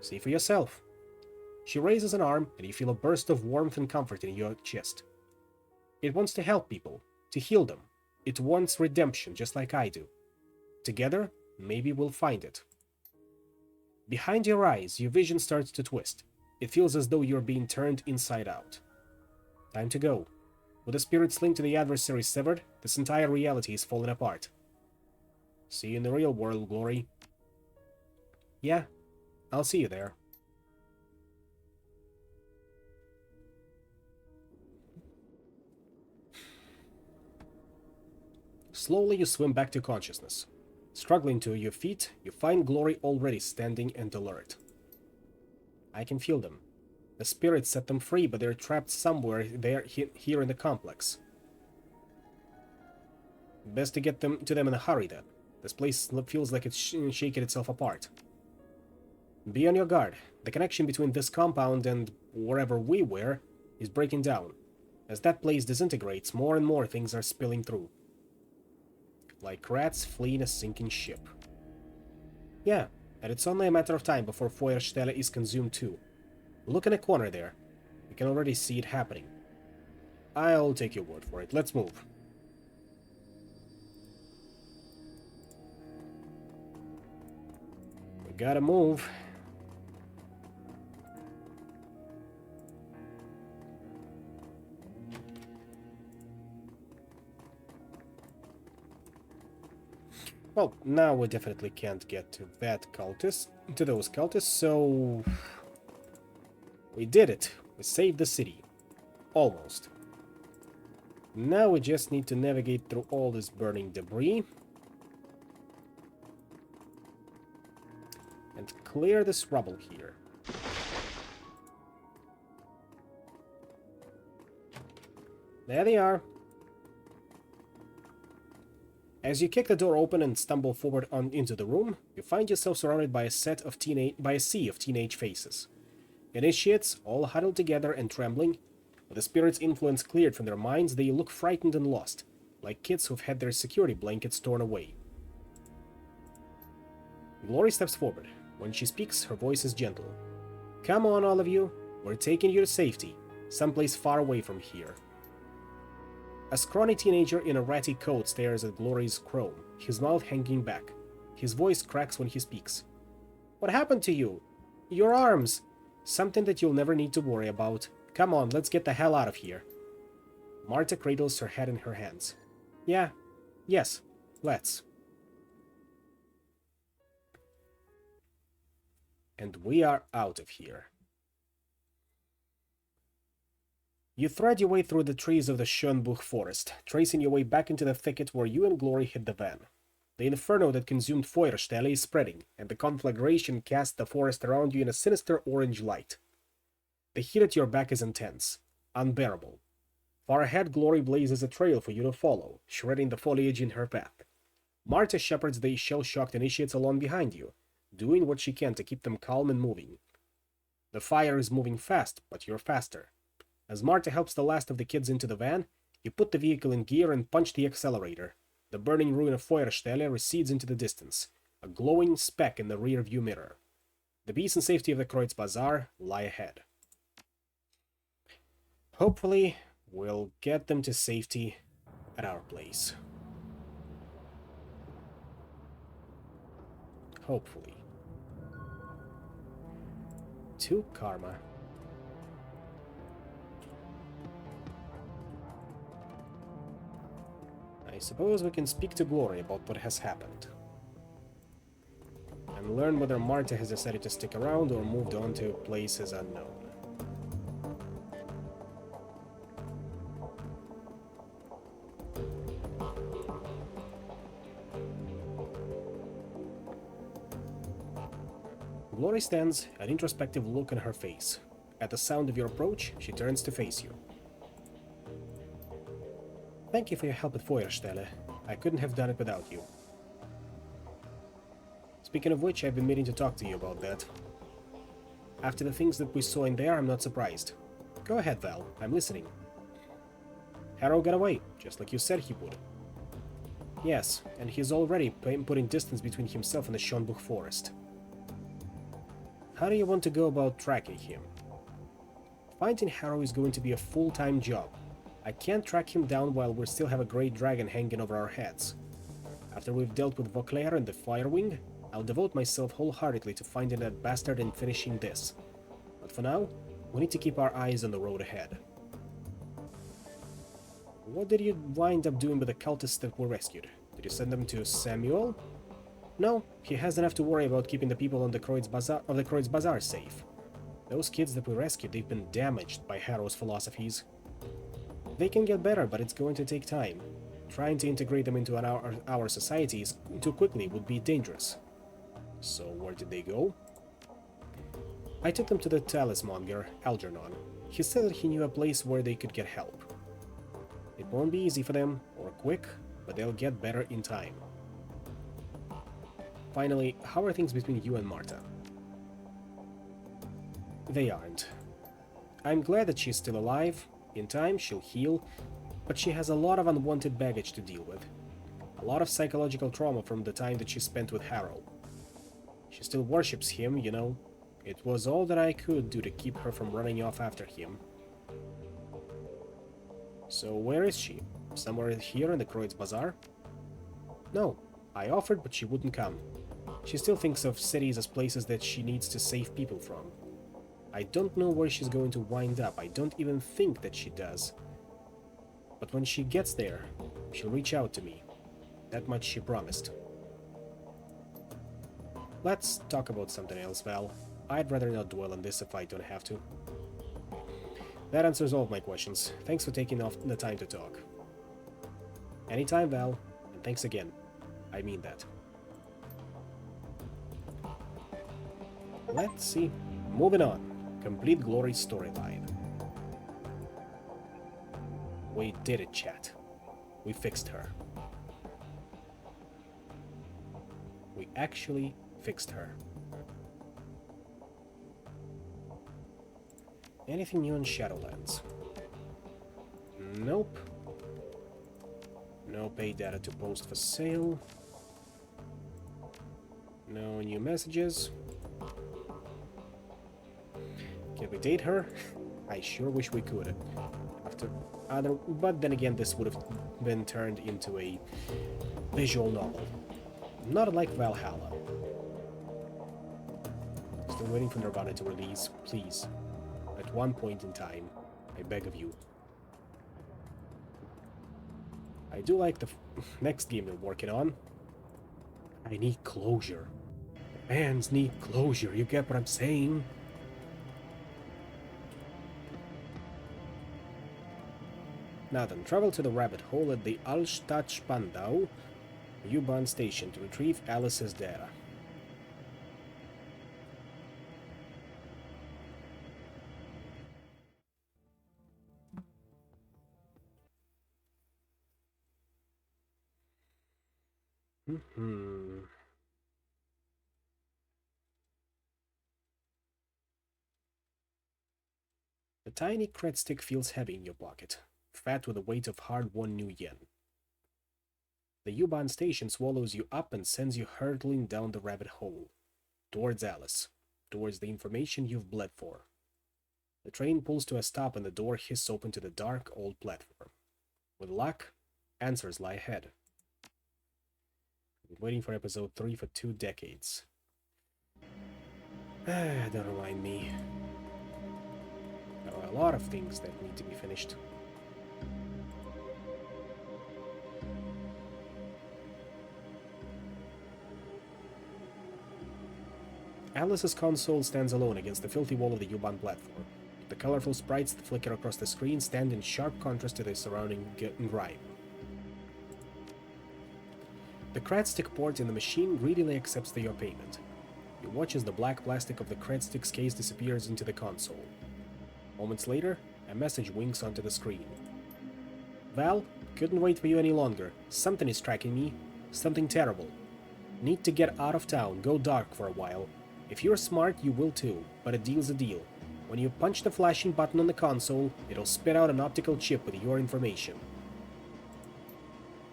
See for yourself. She raises an arm, and you feel a burst of warmth and comfort in your chest. It wants to help people, to heal them. It wants redemption, just like I do. Together, maybe we'll find it. Behind your eyes, your vision starts to twist. It feels as though you're being turned inside out. Time to go. With the spirit's link to the adversary severed, this entire reality is falling apart. See you in the real world, Glory. Yeah, I'll see you there. Slowly you swim back to consciousness. Struggling to your feet, you find Glory already standing and alert. I can feel them. The spirits set them free, but they're trapped somewhere here in the complex. Best to get to them in a hurry, then. This place feels like it's shaking itself apart. Be on your guard. The connection between this compound and wherever we were is breaking down. As that place disintegrates, more and more things are spilling through. Like rats fleeing a sinking ship. Yeah, and it's only a matter of time before Feuerstelle is consumed too. Look in a corner there. You can already see it happening. I'll take your word for it. Let's move. gotta move. Well, now we definitely can't get to those cultists, so... We did it. We saved the city. Almost. Now we just need to navigate through all this burning debris. And clear this rubble here. There they are. As you kick the door open and stumble forward into the room, you find yourself surrounded by a sea of teenage faces. Initiates, all huddled together and trembling. With the spirit's influence cleared from their minds, they look frightened and lost, like kids who've had their security blankets torn away. Glory steps forward. When she speaks, her voice is gentle. "Come on, all of you. We're taking you to safety, someplace far away from here." A scrawny teenager in a ratty coat stares at Glory's chrome, his mouth hanging back. His voice cracks when he speaks. "What happened to you? Your arms! Something that you'll never need to worry about. Come on, let's get the hell out of here." Marta cradles her head in her hands. Yes, let's. And we are out of here. You thread your way through the trees of the Schönbuch forest, tracing your way back into the thicket where you and Glory hid the van. The inferno that consumed Feuerstelle is spreading, and the conflagration casts the forest around you in a sinister orange light. The heat at your back is intense, unbearable. Far ahead, Glory blazes a trail for you to follow, shredding the foliage in her path. Marta shepherds the shell-shocked initiates along behind you, doing what she can to keep them calm and moving. The fire is moving fast, but you're faster. As Marta helps the last of the kids into the van, you put the vehicle in gear and punch the accelerator. The burning ruin of Feuerstelle recedes into the distance, a glowing speck in the rear-view mirror. The peace and safety of the Kreuz Bazaar lie ahead. Hopefully, we'll get them to safety at our place. Hopefully. To Karma. I suppose we can speak to Glory about what has happened. And learn whether Marta has decided to stick around or moved on to places unknown. Glory stands, an introspective look on her face. At the sound of your approach, she turns to face you. "Thank you for your help at Feuerstelle. I couldn't have done it without you." Speaking of which, I've been meaning to talk to you about that. After the things that we saw in there, I'm not surprised. Go ahead, Val. I'm listening. Harrow got away, just like you said he would. Yes, and he's already putting distance between himself and the Schönbuch forest. How do you want to go about tracking him? Finding Harrow is going to be a full-time job. I can't track him down while we still have a great dragon hanging over our heads. After we've dealt with Vauclair and the Firewing, I'll devote myself wholeheartedly to finding that bastard and finishing this. But for now, we need to keep our eyes on the road ahead. What did you wind up doing with the cultists that were rescued? Did you send them to Samuel? No, he has enough to worry about keeping the people on the Kreuz Bazaar safe. Those kids that we rescued, they've been damaged by Harrow's philosophies. They can get better, but it's going to take time. Trying to integrate them into our societies too quickly would be dangerous. So where did they go? I took them to the talismonger, Algernon. He said that he knew a place where they could get help. It won't be easy for them, or quick, but they'll get better in time. Finally, how are things between you and Marta? They aren't. I'm glad that she's still alive. In time, she'll heal, but she has a lot of unwanted baggage to deal with. A lot of psychological trauma from the time that she spent with Harrow. She still worships him, you know. It was all that I could do to keep her from running off after him. So where is she? Somewhere here in the Kreuz Bazaar? No, I offered, but she wouldn't come. She still thinks of cities as places that she needs to save people from. I don't know where she's going to wind up. I don't even think that she does. But when she gets there, she'll reach out to me. That much she promised. Let's talk about something else, Val. I'd rather not dwell on this if I don't have to. That answers all of my questions. Thanks for taking off the time to talk. Anytime, Val, and thanks again. I mean that. Let's see. Moving on. Complete Glory storyline. We did it, chat. We fixed her. We actually fixed her. Anything new in Shadowlands? Nope. No paid data to post for sale. No new messages. Can we date her? I sure wish we could. But then again, this would have been turned into a visual novel. Not like Valhalla. Still waiting for Nirvana to release, please. At one point in time, I beg of you. I do like the next game they're working on. I need closure. Fans need closure, you get what I'm saying? Now then, travel to the rabbit hole at the Altstadt-Spandau U-Bahn station to retrieve Alice's data. The tiny cred stick feels heavy in your pocket, fat with the weight of hard-won new yen. The U-Bahn station swallows you up and sends you hurtling down the rabbit hole, towards Alice, towards the information you've bled for. The train pulls to a stop and the door hisses open to the dark, old platform. With luck, answers lie ahead. I've been waiting for episode 3 for 2 decades. Don't remind me. There are a lot of things that need to be finished. Alice's console stands alone against the filthy wall of the U-Bahn platform. The colorful sprites that flicker across the screen stand in sharp contrast to the surrounding grime. The cred stick port in the machine greedily accepts your payment. You watch as the black plastic of the cred stick's case disappears into the console. Moments later, a message winks onto the screen. Val, couldn't wait for you any longer. Something is tracking me. Something terrible. Need to get out of town, go dark for a while. If you're smart, you will too, but a deal's a deal. When you punch the flashing button on the console, it'll spit out an optical chip with your information.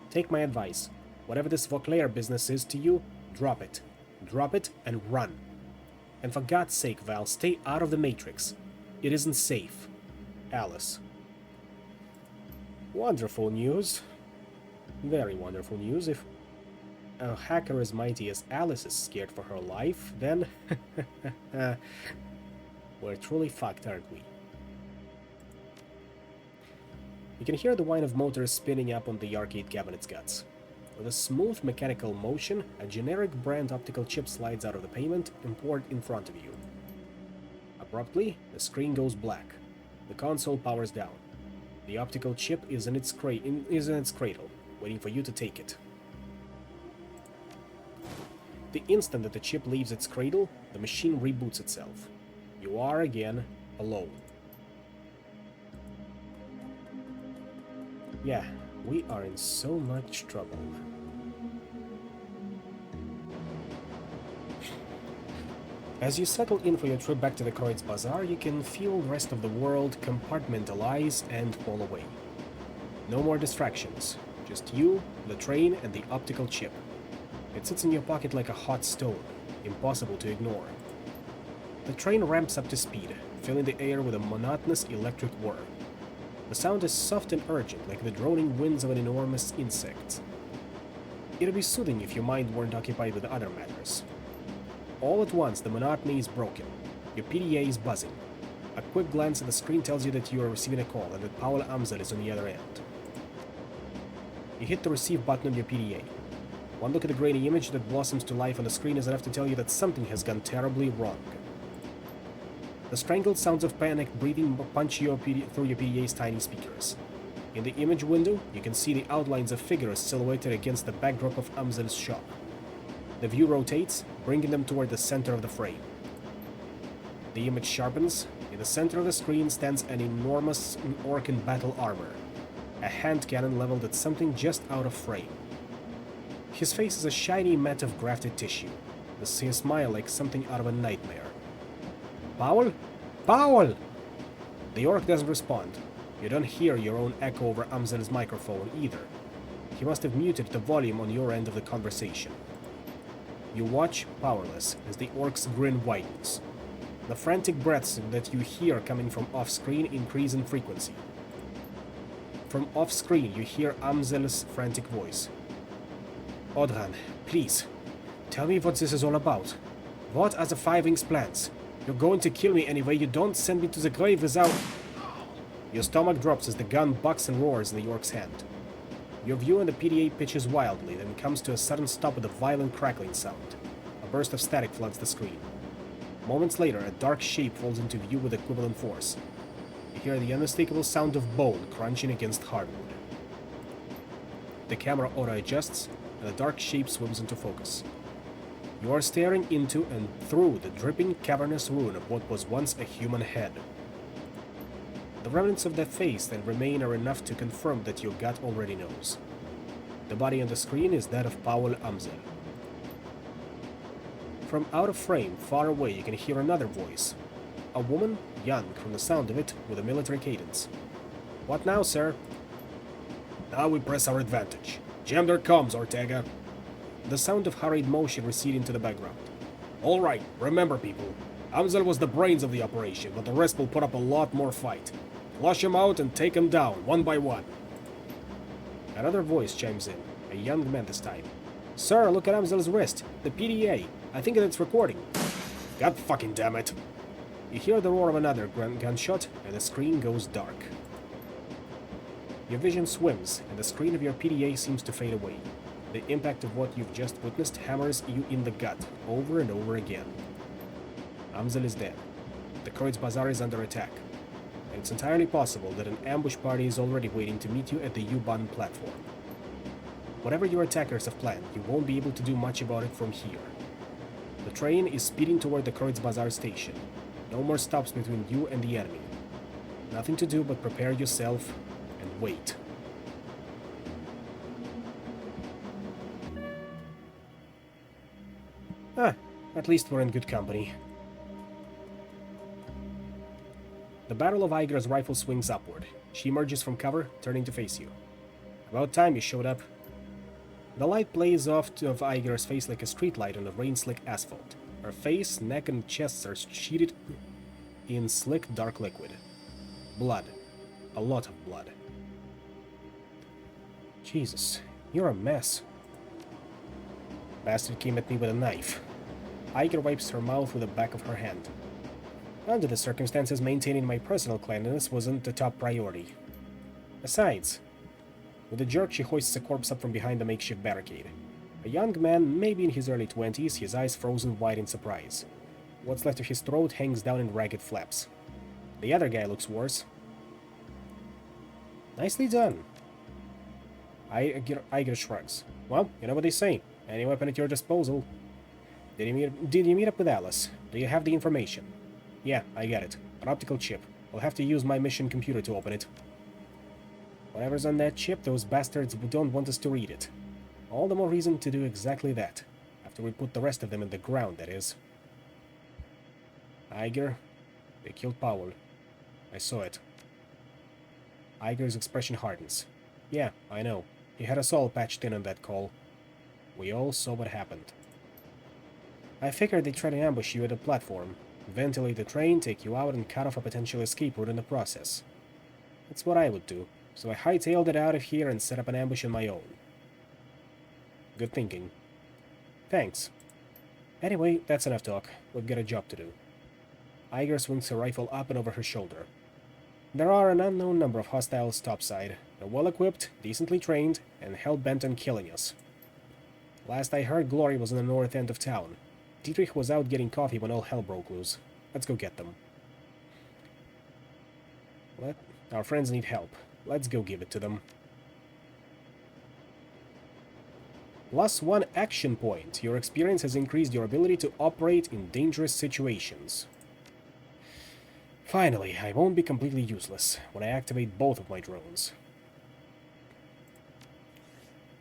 Take my advice. Whatever this Vauclair business is to you, drop it. Drop it and run. And for God's sake, Val, stay out of the Matrix. It isn't safe. Alice. Wonderful news. Very wonderful news. If a hacker as mighty as Alice is scared for her life, then we're truly fucked, aren't we? You can hear the whine of motors spinning up on the arcade cabinet's guts. With a smooth mechanical motion, a generic brand optical chip slides out of the pavement and poured in front of you. Abruptly, the screen goes black. The console powers down. The optical chip is in its cradle, waiting for you to take it. The instant that the chip leaves its cradle, the machine reboots itself. You are again alone. Yeah, we are in so much trouble. As you settle in for your trip back to the Croyd's Bazaar, you can feel the rest of the world compartmentalize and fall away. No more distractions. Just you, the train, and the optical chip. It sits in your pocket like a hot stone, impossible to ignore. The train ramps up to speed, filling the air with a monotonous electric whir. The sound is soft and urgent, like the droning winds of an enormous insect. It'd be soothing if your mind weren't occupied with other matters. All at once, the monotony is broken. Your PDA is buzzing. A quick glance at the screen tells you that you are receiving a call and that Paul Amzel is on the other end. You hit the receive button on your PDA. One look at the grainy image that blossoms to life on the screen is enough to tell you that something has gone terribly wrong. The strangled sounds of panicked breathing punch through your PDA's tiny speakers. In the image window, you can see the outlines of figures silhouetted against the backdrop of Amzel's shop. The view rotates, bringing them toward the center of the frame. The image sharpens. In the center of the screen stands an enormous orc in battle armor, a hand cannon leveled at something just out of frame. His face is a shiny mat of grafted tissue, his smile like something out of a nightmare. Powell? Powell! The orc doesn't respond. You don't hear your own echo over Amzel's microphone either. He must have muted the volume on your end of the conversation. You watch, powerless, as the orc's grin widens. The frantic breaths that you hear coming from off-screen increase in frequency. From off-screen, you hear Amzel's frantic voice. Odran, please, tell me what this is all about. What are the Five Wings' plans? You're going to kill me anyway, you don't send me to the grave without... Your stomach drops as the gun bucks and roars in the orc's hand. Your view on the PDA pitches wildly, then comes to a sudden stop with a violent crackling sound. A burst of static floods the screen. Moments later, a dark shape falls into view with equivalent force. You hear the unmistakable sound of bone crunching against hardwood. The camera auto-adjusts, and the dark shape swims into focus. You are staring into and through the dripping, cavernous ruin of what was once a human head. The remnants of that face that remain are enough to confirm that your gut already knows. The body on the screen is that of Powell Amzel. From out of frame, far away, you can hear another voice. A woman, young from the sound of it, with a military cadence. What now, sir? Now we press our advantage. Jam their comms, Ortega. The sound of hurried motion receding to the background. All right, remember, people. Amzel was the brains of the operation, but the rest will put up a lot more fight. Flush him out and take him down, one by one. Another voice chimes in, a young man this time. Sir, look at Amzel's wrist. The PDA. I think that it's recording. God fucking damn it. You hear the roar of another gunshot, and the screen goes dark. Your vision swims, and the screen of your PDA seems to fade away. The impact of what you've just witnessed hammers you in the gut, over and over again. Amzel is dead. The Kreutz Bazaar is under attack. And it's entirely possible that an ambush party is already waiting to meet you at the U-Bahn platform. Whatever your attackers have planned, you won't be able to do much about it from here. The train is speeding toward the Kreutz Bazaar station. No more stops between you and the enemy. Nothing to do but prepare yourself and wait. At least we're in good company. The barrel of Iger's rifle swings upward. She emerges from cover, turning to face you. About time you showed up. The light plays off of Iger's face like a streetlight on a rain-slick asphalt. Her face, neck, and chest are sheeted in slick, dark liquid. Blood. A lot of blood. Jesus, you're a mess. Bastard came at me with a knife. Iger wipes her mouth with the back of her hand. Under the circumstances, maintaining my personal cleanliness wasn't the top priority. Besides, with a jerk, she hoists a corpse up from behind the makeshift barricade. A young man, maybe in his early 20s, his eyes frozen wide in surprise. What's left of his throat hangs down in ragged flaps. The other guy looks worse. Nicely done. Iger shrugs. Well, you know what they say. Any weapon at your disposal. Did you meet up with Alice? Do you have the information? Yeah, I got it. An optical chip. I'll have to use my mission computer to open it. Whatever's on that chip, those bastards don't want us to read it. All the more reason to do exactly that. After we put the rest of them in the ground, that is. Iger, they killed Powell. I saw it. Iger's expression hardens. Yeah, I know. He had us all patched in on that call. We all saw what happened. I figured they'd try to ambush you at the platform, ventilate the train, take you out, and cut off a potential escape route in the process. That's what I would do, so I hightailed it out of here and set up an ambush on my own. Good thinking. Thanks. Anyway, that's enough talk. We've got a job to do. Iger swings her rifle up and over her shoulder. There are an unknown number of hostiles topside. They're well-equipped, decently trained, and hell-bent on killing us. Last I heard, Glory was in the north end of town. Dietrich was out getting coffee when all hell broke loose. Let's go get them. Our friends need help. Let's go give it to them. +1 action point. Your experience has increased your ability to operate in dangerous situations. Finally, I won't be completely useless when I activate both of my drones.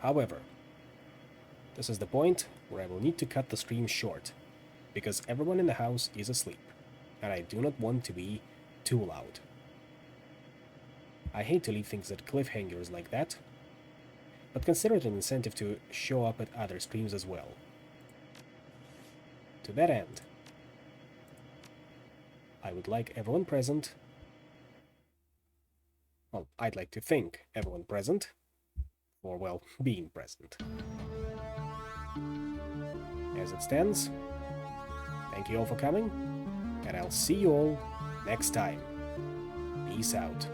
However, this is the point where I will need to cut the stream short, because everyone in the house is asleep, and I do not want to be too loud. I hate to leave things at cliffhangers like that, but consider it an incentive to show up at other streams as well. To that end, I would like everyone present, well, I'd like to thank everyone present for, well, being present. As it stands, thank you all for coming, and I'll see you all next time. Peace out.